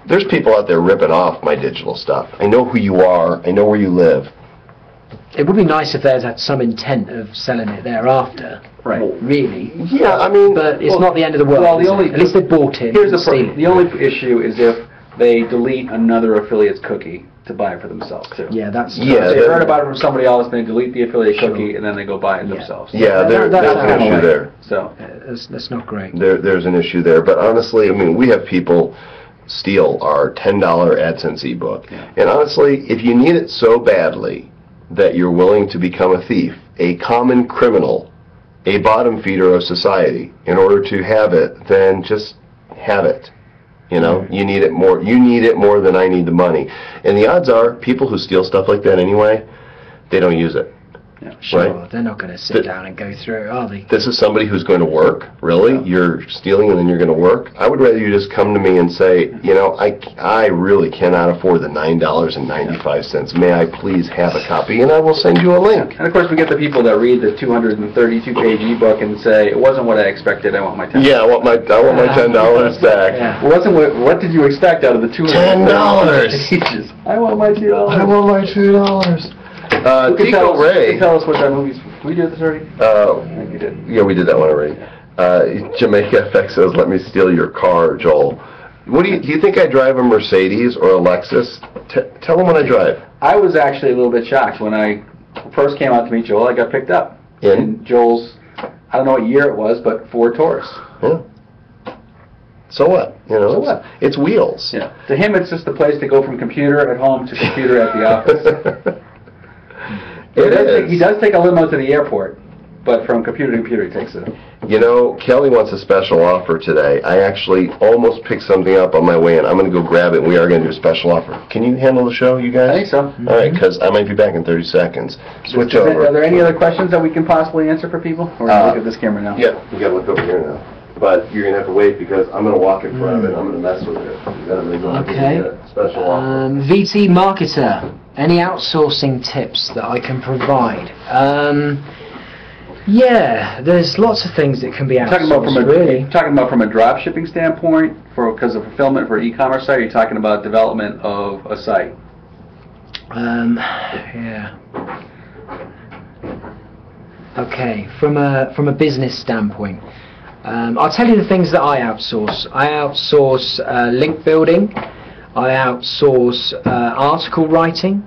Speaker 1: there's people out there ripping off my digital stuff. I know who you are. I know where you live.
Speaker 4: It would be nice if there's had some intent of selling it thereafter.
Speaker 3: Right.
Speaker 4: Really.
Speaker 1: Yeah, I mean,
Speaker 4: But it's not the end of the world.
Speaker 3: Well, the
Speaker 4: is it?
Speaker 3: only-
Speaker 4: At least they bought it.
Speaker 3: Here's the
Speaker 4: and seen
Speaker 3: problem.
Speaker 4: it.
Speaker 3: The only issue is if they delete another affiliate's cookie to buy it for themselves, too.
Speaker 4: Yeah, that's...
Speaker 1: Yeah,
Speaker 3: They
Speaker 1: that-
Speaker 3: heard about it from somebody else, and they delete the affiliate
Speaker 4: Sure.
Speaker 3: cookie, and then they go buy it
Speaker 4: Yeah.
Speaker 3: themselves.
Speaker 1: yeah, there's
Speaker 4: that's
Speaker 1: an
Speaker 4: kinda
Speaker 1: issue
Speaker 4: like-
Speaker 1: there.
Speaker 3: So,
Speaker 4: That's not great.
Speaker 1: There's an issue there. But honestly, I mean, we have people steal our $10 AdSense ebook. And honestly, if you need it so badly that you're willing to become a thief, a common criminal, a bottom feeder of society, in order to have it, then just have it. You know, you need it more. You need it more than I need the money. And the odds are, people who steal stuff like that anyway, they don't use it.
Speaker 4: Sure,
Speaker 1: Right.
Speaker 4: they're not going to sit
Speaker 1: But-
Speaker 4: down and go through it, are they?
Speaker 1: This is somebody who's going to work, really? You're stealing and then you're going to work? I would rather you just come to me and say, you know, I really cannot afford the $9.95. May I please have a copy? And I will send you a link.
Speaker 3: and of course, we get the people that read the 232-page ebook and say, it wasn't what I expected, I want my $10.
Speaker 1: Yeah, I want my $10 back.
Speaker 4: Yeah.
Speaker 3: It wasn't what did you expect out of the 232 pages? I want my $2.
Speaker 1: I want my $2.
Speaker 3: Who can
Speaker 1: Tico
Speaker 3: who
Speaker 1: Ray.
Speaker 3: can tell us what that movie's... Did we do this already? I think we did.
Speaker 1: Yeah, we did that one already. Jamaica FX says, let me steal your car, Joel. What do you think I drive a Mercedes or a Lexus? Tell them what I drive.
Speaker 3: I was actually a little bit shocked when I first came out to meet Joel. I got picked up in Joel's, I don't know what year it was, but Ford Taurus.
Speaker 1: Yeah. So what? You know,
Speaker 3: So what?
Speaker 1: It's wheels.
Speaker 3: Yeah. To him, it's just a place to go from computer at home to computer at the office. He does take a limo to the airport, but from computer to computer, he takes it.
Speaker 1: You know, Kelly wants a special offer today. I actually almost picked something up on my way in. I'm going to go grab it, and we are going to do a special offer. Can you handle the show, you guys?
Speaker 3: I think so.
Speaker 1: All right, because I might be back in 30 seconds. Switch over.
Speaker 3: Are there any other questions that we can possibly answer for people? Or look at this camera now?
Speaker 1: Yeah, you got to look over here now. But you're going to have to wait because I'm going to walk in front of it. I'm going to mess with it. You got to go
Speaker 4: Okay.
Speaker 1: get a special offer.
Speaker 4: VT Marketer, any outsourcing tips that I can provide? Yeah, there's lots of things that can be outsourced,
Speaker 3: Talking about from a drop shipping standpoint, because of fulfillment for e-commerce site, you're talking about development of a site.
Speaker 4: Yeah. Okay, from a business standpoint, I'll tell you the things that I outsource. I outsource link building. I outsource article writing.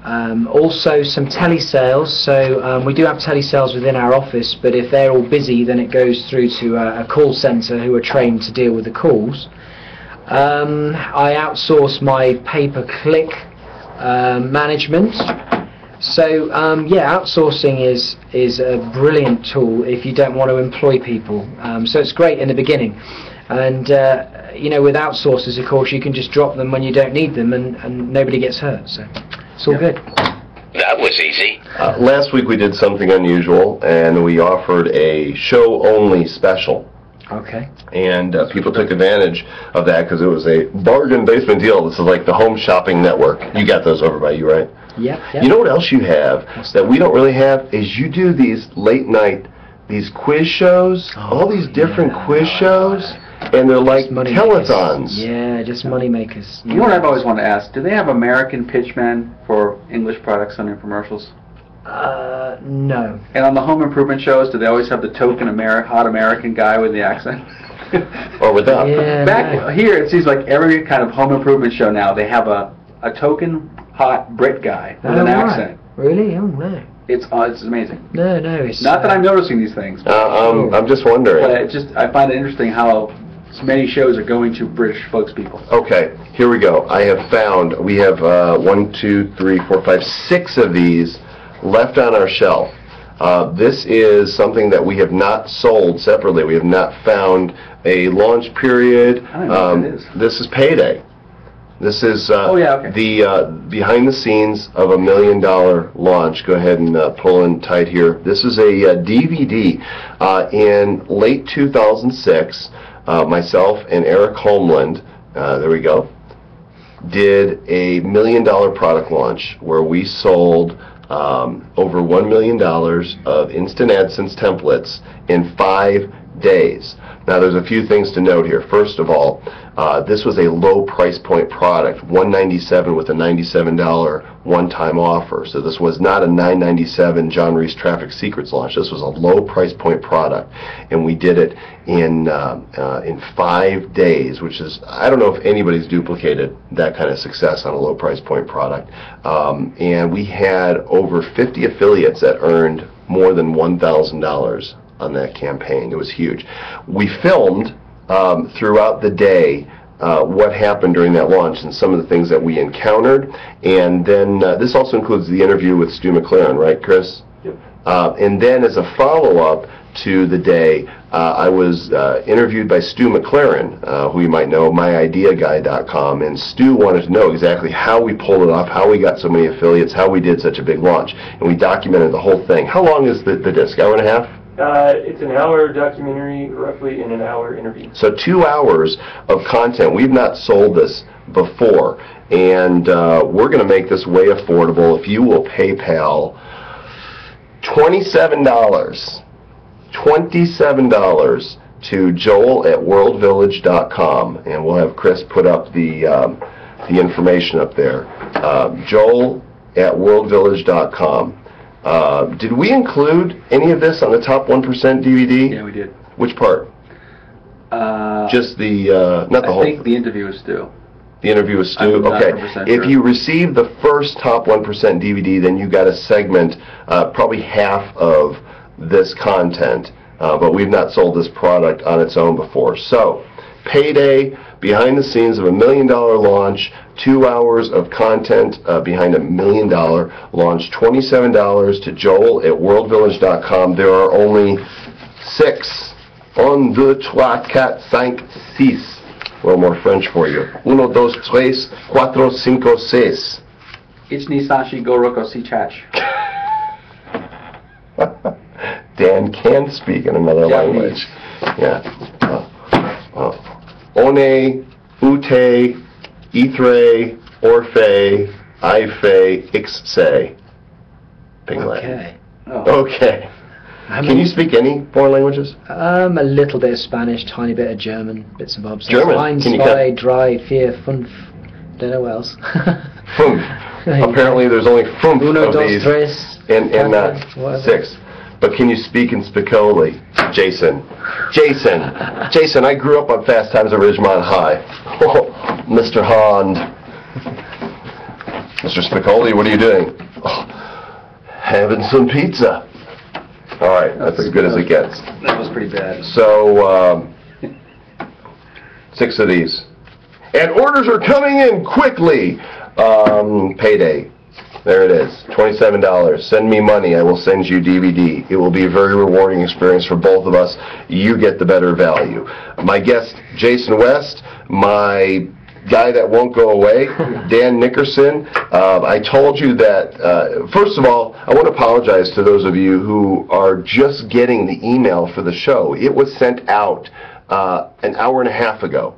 Speaker 4: Also some telesales. So we do have telesales within our office, but if they're all busy, then it goes through to a call centre who are trained to deal with the calls. I outsource my pay-per-click management. So yeah, outsourcing is a brilliant tool if you don't want to employ people. So it's great in the beginning, and you know, with outsourcers, of course, you can just drop them when you don't need them, and nobody gets hurt. So it's all good.
Speaker 5: That was easy.
Speaker 1: Last week we did something unusual, and we offered a show-only special.
Speaker 4: Okay.
Speaker 1: And people took advantage of that because it was a bargain basement deal. This is like the Home Shopping Network. You got those over by you, right?
Speaker 4: Yep.
Speaker 1: You know what else you have that we don't really have is you do these late night, these quiz shows, all these different quiz shows. and they're like
Speaker 4: Just money
Speaker 1: telethons.
Speaker 4: makers. Yeah, just money makers.
Speaker 3: You know what I've always wanted to ask? Do they have American pitchmen for English products on their commercials?
Speaker 4: No.
Speaker 3: And on the home improvement shows, do they always have the token hot American guy with the accent?
Speaker 1: Or without.
Speaker 4: Yeah.
Speaker 3: Back
Speaker 4: no.
Speaker 3: here, it seems like every kind of home improvement show now, they have a token hot Brit guy with an
Speaker 4: right.
Speaker 3: accent.
Speaker 4: Really? Oh, no.
Speaker 3: It's amazing.
Speaker 4: No, it's...
Speaker 3: Not that I'm noticing these things,
Speaker 1: I'm just wondering.
Speaker 3: but I find it interesting how many shows are going to British spokespeople.
Speaker 1: Okay, here we go. We have 1, 2, 3, 4, 5, 6 of these left on our shelf. This is something that we have not sold separately. We have not found a launch period.
Speaker 3: I don't know what it is.
Speaker 1: This is Payday. This is
Speaker 3: okay.
Speaker 1: the behind the scenes of $1 million launch. Go ahead and pull in tight here. This is a DVD. In late 2006, myself and Eric Homeland, there we go, did a $1 million product launch where we sold over $1 million of Instant AdSense templates in 5 days. Now, there's a few things to note here. First of all, this was a low price point product, $197 with a $97 one-time offer. So this was not a $997 John Reese Traffic Secrets launch. This was a low price point product, and we did it in 5 days, which is, I don't know if anybody's duplicated that kind of success on a low price point product. And we had over 50 affiliates that earned more than $1,000 on that campaign. It was huge. We filmed throughout the day what happened during that launch and some of the things that we encountered. And then this also includes the interview with Stu McLaren, right, Chris?
Speaker 2: Yep.
Speaker 1: And then as a follow-up to the day, I was interviewed by Stu McLaren, who you might know, myideaguy.com, and Stu wanted to know exactly how we pulled it off, how we got so many affiliates, how we did such a big launch, and we documented the whole thing. How long is the disc? Hour and a half?
Speaker 2: It's an hour documentary, roughly, and an hour interview.
Speaker 1: So 2 hours of content. We've not sold this before, and we're going to make this way affordable. If you will PayPal $27 to Joel at worldvillage.com, and we'll have Chris put up the information up there. Joel at worldvillage.com. Did we include any of this on the Top 1% DVD?
Speaker 3: Yeah, we did.
Speaker 1: Which part? Just the, not the whole.
Speaker 3: I think the interview is Stu.
Speaker 1: The interview with Stu?
Speaker 3: I'm not
Speaker 1: Okay.
Speaker 3: 100%
Speaker 1: If
Speaker 3: sure.
Speaker 1: you receive the first Top 1% DVD, then you got a segment, probably half of this content, but we've not sold this product on its own before. So, Payday, behind the scenes of $1 million launch, 2 hours of content behind $1 million launch, $27 to Joel at worldvillage.com. There are only 6. 1, 2, 3, 4, 5, 6. A little more French for you. 1, 2, 3, 4, 5, 6.
Speaker 3: Ichni Sashi Goroko Si Chach.
Speaker 1: Dan can speak in another
Speaker 3: Japanese.
Speaker 1: language. Yeah. One, ute, itre, orphe, ife, ixse. Big Latin.
Speaker 4: Okay.
Speaker 3: Oh.
Speaker 1: Okay. Can you speak any foreign languages?
Speaker 4: A little bit of Spanish, tiny bit of German, bits and bobs.
Speaker 1: German?
Speaker 4: Ein,
Speaker 1: Can you
Speaker 4: zwei,
Speaker 1: cut?
Speaker 4: drei, vier, fünf. Don't know what else.
Speaker 1: Fünf. Apparently there's only fünf
Speaker 4: Uno,
Speaker 1: of
Speaker 4: dos,
Speaker 1: these
Speaker 4: tres.
Speaker 1: and not
Speaker 4: whatever.
Speaker 1: 6. But can you speak in Spicoli? Jason, I grew up on Fast Times at Ridgemont High. Oh, Mr. Hond. Mr. Spicoli, what are you doing? Oh, having some pizza. All right, that's as good as it gets.
Speaker 3: That was pretty bad.
Speaker 1: So, 6 of these. And orders are coming in quickly. Payday. There it is, $27. Send me money, I will send you DVD. It will be a very rewarding experience for both of us. You get the better value. My guest, Jason West, my guy that won't go away, Dan Nickerson. I told you that, first of all, I want to apologize to those of you who are just getting the email for the show. It was sent out an hour and a half ago,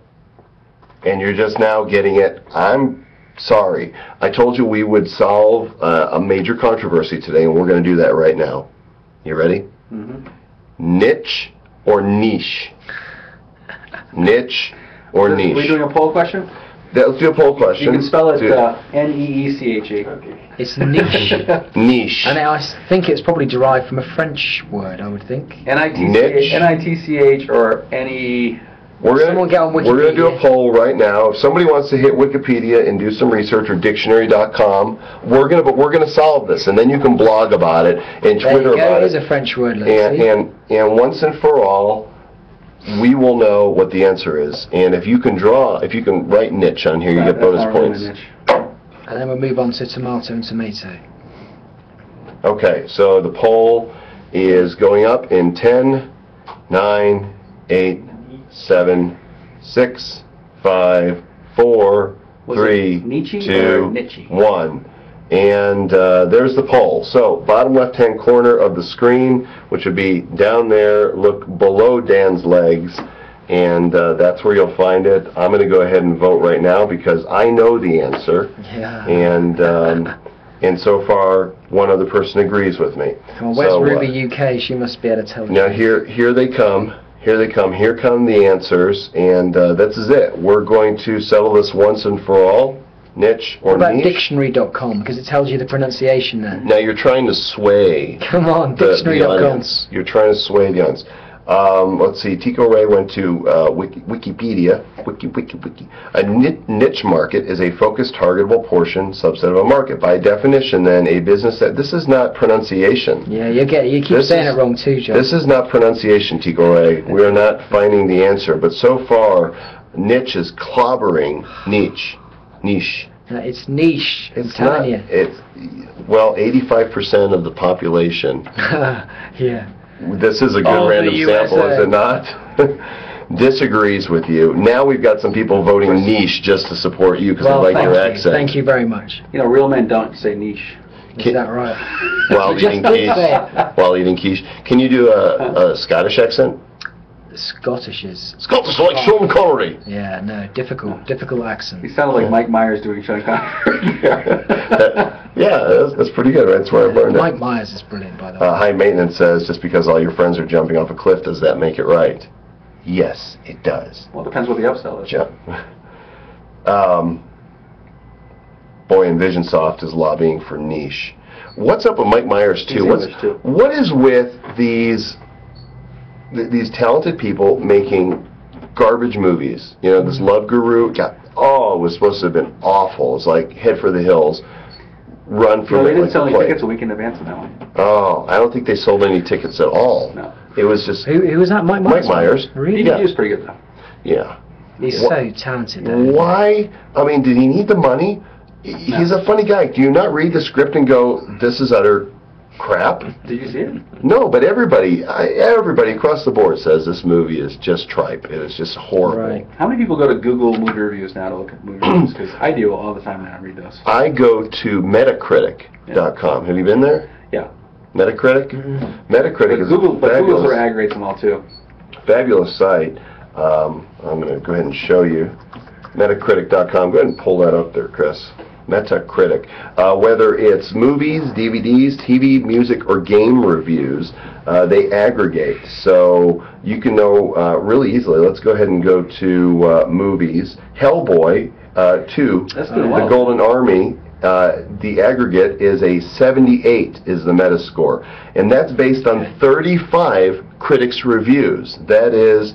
Speaker 1: and you're just now getting it. I'm sorry. I told you we would solve a major controversy today, and we're going to do that right now. You ready?
Speaker 3: Mm-hmm.
Speaker 1: Niche or niche? niche, or
Speaker 3: Are we
Speaker 1: niche?
Speaker 3: doing a poll question?
Speaker 1: Let's do a poll question.
Speaker 3: You can spell it
Speaker 1: Do-
Speaker 3: N-E-E-C-H-E.
Speaker 4: It's niche.
Speaker 1: niche.
Speaker 4: And I think it's probably derived from a French word, I would think.
Speaker 1: Niche.
Speaker 3: N-I-T-C-H or N-E...
Speaker 4: Someone get on
Speaker 1: We're gonna do a
Speaker 4: Wikipedia.
Speaker 1: poll right now. If somebody wants to hit Wikipedia and do some research or dictionary.com, we're gonna solve this, and then you can blog about it and
Speaker 4: There
Speaker 1: Twitter
Speaker 4: you go,
Speaker 1: about
Speaker 4: here's
Speaker 1: it.
Speaker 4: a French word, let's see.
Speaker 1: And once and for all, we will know what the answer is. And if you can write niche on here, you get bonus points.
Speaker 4: And then we'll move on to tomato and tomato.
Speaker 1: Okay, so the poll is going up in 10, 9, 8, 7, 6, 5, 4,
Speaker 3: Was
Speaker 1: 3,
Speaker 3: it Nietzsche
Speaker 1: 2,
Speaker 3: or Nietzsche?
Speaker 1: 1. And there's the poll. So, bottom left-hand corner of the screen, which would be down there, look below Dan's legs, and that's where you'll find it. I'm going to go ahead and vote right now because I know the answer.
Speaker 4: Yeah.
Speaker 1: And so far, one other person agrees with me.
Speaker 4: Come on, where's
Speaker 1: So,
Speaker 4: Ruby UK? She must be able to tell
Speaker 1: now
Speaker 4: me.
Speaker 1: here they come. Here they come. Here come the answers, and this is it. We're going to settle this once and for all. Niche or
Speaker 4: What about
Speaker 1: niche?
Speaker 4: dictionary.com? Because it tells you the pronunciation there.
Speaker 1: Now you're trying to sway
Speaker 4: Come on,
Speaker 1: the
Speaker 4: dictionary.com.
Speaker 1: audience. You're trying to sway the audience. Let's see. Tico Ray went to Wikipedia. Wiki. A niche market is a focused, targetable portion, subset of a market. By definition, then, a business that... This is not pronunciation.
Speaker 4: Yeah, you keep
Speaker 1: This
Speaker 4: saying
Speaker 1: is-
Speaker 4: it wrong too, John.
Speaker 1: This is not pronunciation, Tico Ray. We are not finding the answer. But so far, niche is clobbering niche.
Speaker 4: It's niche, I'm
Speaker 1: It's
Speaker 4: telling
Speaker 1: not. It's, well, 85% of the population...
Speaker 4: you. Yeah.
Speaker 1: This is a good
Speaker 4: Oh, the
Speaker 1: random sample,
Speaker 4: USA.
Speaker 1: is it not? Disagrees with you. Now we've got some people voting niche just to support you because
Speaker 4: Well,
Speaker 1: they like
Speaker 4: thank
Speaker 1: your
Speaker 4: you.
Speaker 1: accent.
Speaker 4: Thank you very much.
Speaker 3: You know, real men don't say niche.
Speaker 4: Is that right?
Speaker 1: While
Speaker 4: Just
Speaker 1: eating
Speaker 4: don't
Speaker 1: quiche.
Speaker 4: say it.
Speaker 1: While eating quiche. Can you do a Scottish accent?
Speaker 4: Scottish is...
Speaker 1: Scottish like Sean Connery.
Speaker 4: Yeah, no, difficult accent.
Speaker 3: He sounded like Mike Myers doing Sean Connery.
Speaker 1: Yeah, that's pretty good, right? That's where I learned
Speaker 4: Mike
Speaker 1: it.
Speaker 4: Myers is brilliant, by the way.
Speaker 1: High Maintenance says, just because all your friends are jumping off a cliff, does that make it right? Yes, it does.
Speaker 3: Well, it depends what the upsell is.
Speaker 1: Jump. Boy, Envisionsoft is lobbying for niche. What's up with Mike Myers too?
Speaker 3: He's English, too.
Speaker 1: What is with these talented people making garbage movies? You know, this Love Guru it was supposed to have been awful. It's like Head for the Hills, Run for
Speaker 3: No,
Speaker 1: the
Speaker 3: they didn't sell any
Speaker 1: play.
Speaker 3: tickets a week in advance on that one.
Speaker 1: Oh, I don't think they sold any tickets at all.
Speaker 3: No.
Speaker 1: It was just
Speaker 4: Who was that? Mike Myers?
Speaker 1: Mike Myers.
Speaker 4: Really?
Speaker 1: Yeah.
Speaker 3: He was pretty good, though.
Speaker 1: yeah.
Speaker 4: He's
Speaker 1: Wha-
Speaker 4: so talented, though.
Speaker 1: Why? I mean, did he need the money? He's a funny guy. Do you not read the script and go, "This is utter crap"?
Speaker 3: Did you see it?
Speaker 1: No, but everybody across the board says this movie is just tripe. It is just horrible.
Speaker 4: Right.
Speaker 3: How many people go to Google movie reviews now to look at movie reviews? Because I do all the time now. I read those.
Speaker 1: I go to Metacritic.com. Have you been there?
Speaker 3: Yeah.
Speaker 1: Metacritic? Metacritic is
Speaker 3: Google,
Speaker 1: a
Speaker 3: but Google sort of
Speaker 1: fabulous,
Speaker 3: aggregates them all too.
Speaker 1: fabulous site. I'm going to go ahead and show you. Metacritic.com. Go ahead and pull that up there, Chris. Metacritic. Whether it's movies, DVDs, TV, music, or game reviews, they aggregate. So you can know really easily. Let's go ahead and go to movies. Hellboy 2,
Speaker 3: That's doing
Speaker 1: The
Speaker 3: well.
Speaker 1: Golden Army. The aggregate is a 78 is the Metascore. And that's based on 35 critics' reviews. That is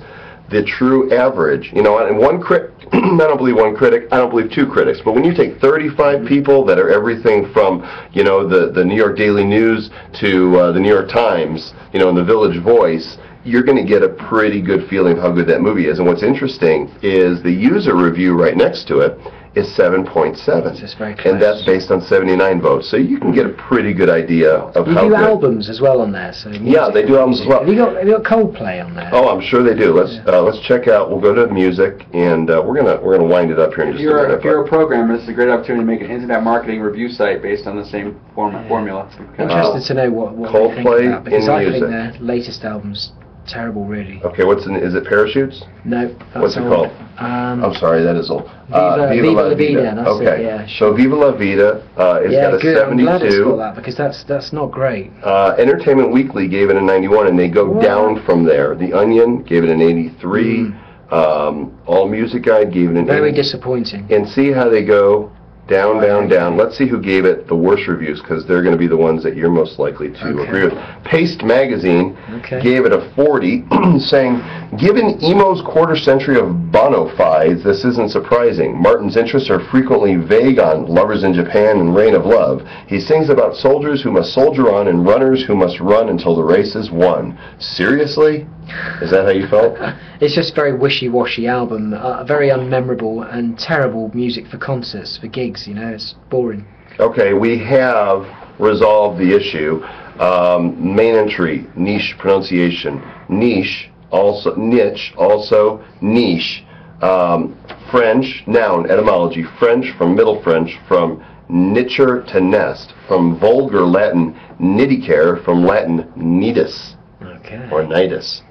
Speaker 1: the true average. You know, and one critic, I don't believe one critic, I don't believe two critics, but when you take 35 people that are everything from, you know, the New York Daily News to the New York Times, you know, and the Village Voice, you're going to get a pretty good feeling of how good that movie is. And what's interesting is the user review right next to it is 7.7.
Speaker 4: It's very close.
Speaker 1: And that's based on 79 votes. So you can get a pretty good idea of
Speaker 4: You
Speaker 1: how
Speaker 4: do
Speaker 1: good.
Speaker 4: albums as well on there, so
Speaker 1: Yeah, they do albums as well.
Speaker 4: Have you got Coldplay on there?
Speaker 1: Oh, I'm sure they do. Let's check out. We'll go to music, and we're gonna wind it up here in
Speaker 3: If
Speaker 1: just a
Speaker 3: you're,
Speaker 1: minute.
Speaker 3: if you're a programmer, this is a great opportunity to make an internet marketing review site based on the same formula.
Speaker 4: Interested to know what
Speaker 1: Coldplay
Speaker 4: they think about, because
Speaker 1: in
Speaker 4: I
Speaker 1: music.
Speaker 4: think their latest album's terrible, really.
Speaker 1: Okay, is it Parachutes?
Speaker 4: No, that's
Speaker 1: What's it
Speaker 4: old.
Speaker 1: called? I'm sorry, that is old.
Speaker 4: Viva La Vida, that's
Speaker 1: okay,
Speaker 4: it, yeah,
Speaker 1: so
Speaker 4: sure.
Speaker 1: Viva La Vida is
Speaker 4: Yeah,
Speaker 1: got a
Speaker 4: good. I'm glad it's
Speaker 1: 72.
Speaker 4: got that, because that's not great.
Speaker 1: Entertainment Weekly gave it a 91, and they go
Speaker 4: Wow.
Speaker 1: down from there. The Onion gave it an 83. All Music Guide gave it an
Speaker 4: Very
Speaker 1: A.
Speaker 4: disappointing.
Speaker 1: And see how they go down, down, down. Let's see who gave it the worst reviews, because they're going to be the ones that you're most likely to
Speaker 4: Okay.
Speaker 1: agree with. Paste Magazine
Speaker 4: Okay.
Speaker 1: gave it a 40, saying, given Emo's quarter century of bonofides, this isn't surprising. Martin's interests are frequently vague on Lovers in Japan and Reign of Love. He sings about soldiers who must soldier on and runners who must run until the race is won. Seriously? Is that how you felt?
Speaker 4: It's just a very wishy-washy album, very unmemorable and terrible music for concerts, for gigs, it's boring.
Speaker 1: Okay, we have resolved the issue. Main entry, niche pronunciation. Niche, also niche, also niche. French, noun, etymology, French from Middle French, from nicher to nest, from vulgar Latin nidicare, from Latin nidus,
Speaker 4: Okay.
Speaker 1: or nidus.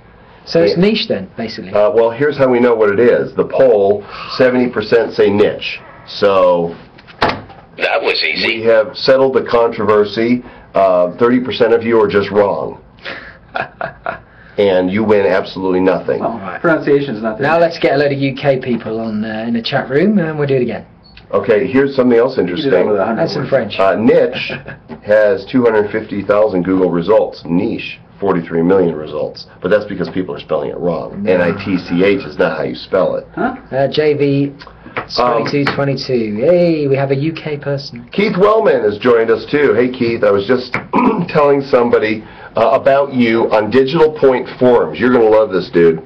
Speaker 4: So it's
Speaker 1: Yeah.
Speaker 4: niche then, basically.
Speaker 1: Well, here's how we know what it is. The poll, 70% say niche. So
Speaker 5: That was
Speaker 1: we
Speaker 5: easy.
Speaker 1: have settled the controversy. 30% of you are just wrong. And you win absolutely nothing.
Speaker 3: Well,
Speaker 4: Right.
Speaker 3: pronunciation's not there.
Speaker 4: Now let's get a load of UK people on in the chat room, and we'll do it again.
Speaker 1: Okay, here's something else
Speaker 3: You did that with
Speaker 1: interesting.
Speaker 3: 100
Speaker 4: That's in
Speaker 3: words.
Speaker 4: French.
Speaker 1: Niche has 250,000 Google results. Niche, 43 million results. But that's because people are spelling it wrong. N-I-T-C-H is not how you spell it.
Speaker 3: Huh?
Speaker 4: JV 2222. Hey, we have a UK person.
Speaker 1: Keith Wellman has joined us too. Hey Keith, I was just telling somebody about you on Digital Point Forums. You're going to love this dude.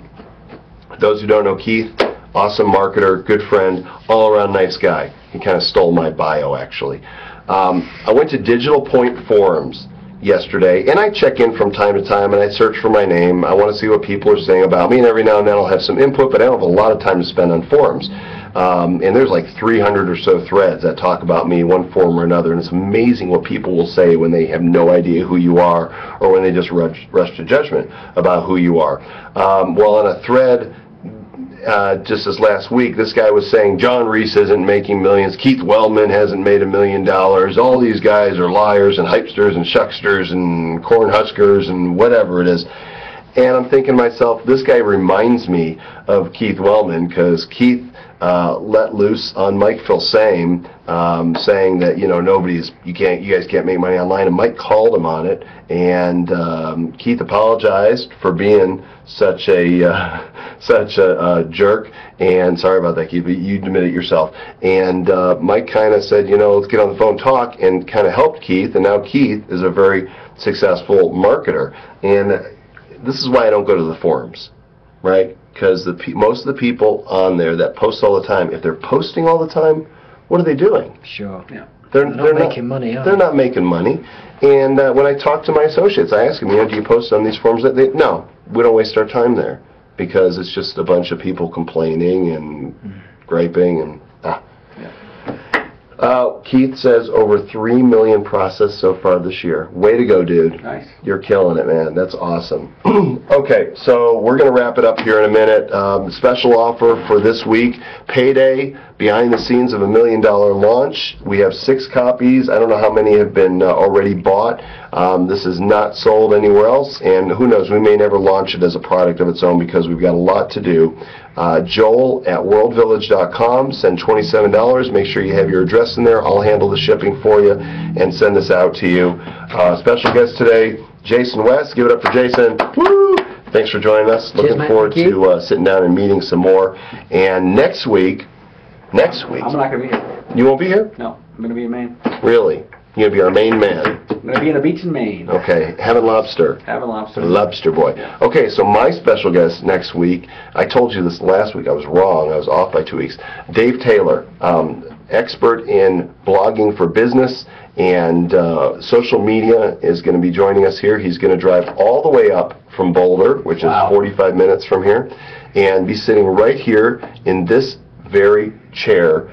Speaker 1: Those who don't know Keith, awesome marketer, good friend, all-around nice guy. He kind of stole my bio, actually. I went to Digital Point Forums yesterday, and I check in from time to time, and I search for my name. I want to see what people are saying about me, and every now and then I'll have some input, but I don't have a lot of time to spend on forums. And there's like 300 or so threads that talk about me, one form or another, and it's amazing what people will say when they have no idea who you are, or when they just rush to judgment about who you are. Well, on a thread just this last week, this guy was saying John Reese isn't making millions, Keith Wellman hasn't made $1 million, all these guys are liars and hypesters and shucksters and cornhuskers and whatever it is. And I'm thinking to myself, this guy reminds me of Keith Wellman, because Keith let loose on Mike Filsame, saying that you guys can't make money online, and Mike called him on it, and Keith apologized for being such a jerk, and sorry about that, Keith, but you admit it yourself. And Mike kind of said, let's get on the phone, talk, and kind of helped Keith, and now Keith is a very successful marketer. And this is why I don't go to the forums, right? Because most of the people on there that post all the time, if they're posting all the time, what are they doing?
Speaker 4: Sure.
Speaker 3: Yeah.
Speaker 1: They're
Speaker 4: not making money, are
Speaker 1: They're
Speaker 4: they?
Speaker 1: not making money. And when I talk to my associates, I ask them, do you post on these forums? No, we don't waste our time there, because it's just a bunch of people complaining and griping and Keith says over 3 million processed so far this year. Way to go, dude.
Speaker 3: Nice.
Speaker 1: You're killing it, man. That's awesome. Okay, so we're going to wrap it up here in a minute. Special offer for this week, Payday, behind the scenes of $1 million launch. We have 6 copies. I don't know how many have been already bought. This is not sold anywhere else, and who knows, we may never launch it as a product of its own, because we've got a lot to do. Joel at worldvillage.com, send $27. Make sure you have your address in there. I'll handle the shipping for you and send this out to you. Special guest today, Jason West. Give it up for Jason. Woo! Thanks for joining us. Looking
Speaker 4: mate.
Speaker 1: forward
Speaker 4: Thank you.
Speaker 1: to sitting down and meeting some more. And next week,
Speaker 3: I'm not going to be here.
Speaker 1: you won't be here?
Speaker 3: No, I'm going to be in Maine.
Speaker 1: Really? You're going to be our main man.
Speaker 3: I'm going to be in a beach in Maine.
Speaker 1: Okay, having lobster.
Speaker 3: Having lobster.
Speaker 1: Lobster boy. Okay, so my special guest next week, I told you this last week, I was wrong, I was off by 2 weeks. Dave Taylor, expert in blogging for business and social media, is going to be joining us here. He's going to drive all the way up from Boulder, which
Speaker 3: Wow.
Speaker 1: is 45 minutes from here, and be sitting right here in this very chair.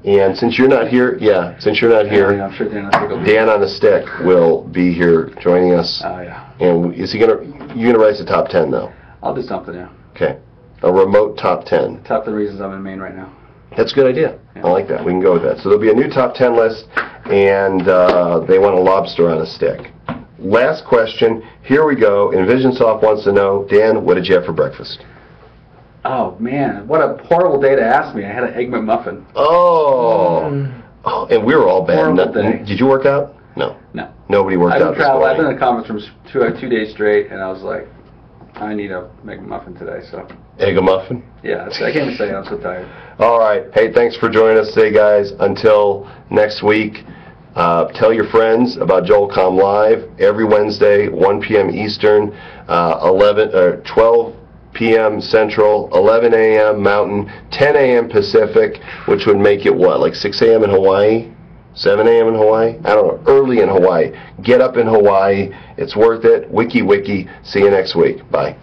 Speaker 1: And since you're not here,
Speaker 3: Yeah, I'm sure Dan will be.
Speaker 1: Dan on a Stick will be here joining us.
Speaker 3: Oh, yeah.
Speaker 1: And is he you're gonna write the top 10 though?
Speaker 3: I'll do something, yeah.
Speaker 1: Okay. A remote top 10.
Speaker 3: Top the reasons I'm in Maine right now.
Speaker 1: That's a good idea.
Speaker 3: Yeah.
Speaker 1: I like that. We can go with that. So there'll be a new top 10 list, and they want a lobster on a stick. Last question. Here we go. Envisionsoft wants to know, Dan, what did you have for breakfast?
Speaker 3: Oh man, what a horrible day to ask me. I had an Egg McMuffin.
Speaker 1: Oh. Oh, and we were all bad.
Speaker 3: Horrible day.
Speaker 1: Did you work out? No.
Speaker 3: No.
Speaker 1: Nobody worked out this
Speaker 3: I've
Speaker 1: morning.
Speaker 3: been in the conference rooms 2 days straight, and I was like, I need a McMuffin today. So
Speaker 1: Egg a muffin?
Speaker 3: yeah, I can't even say it. I'm so tired.
Speaker 1: All right. Hey, thanks for joining us today, guys. Until next week, tell your friends about Joelcom Live every Wednesday, 1 p.m. Eastern, 12 p.m. Central, 11 a.m. Mountain, 10 a.m. Pacific, which would make it what, like 6 a.m. in Hawaii? 7 a.m. in Hawaii? I don't know. Early in Hawaii. Get up in Hawaii. It's worth it. Wiki. See you next week. Bye.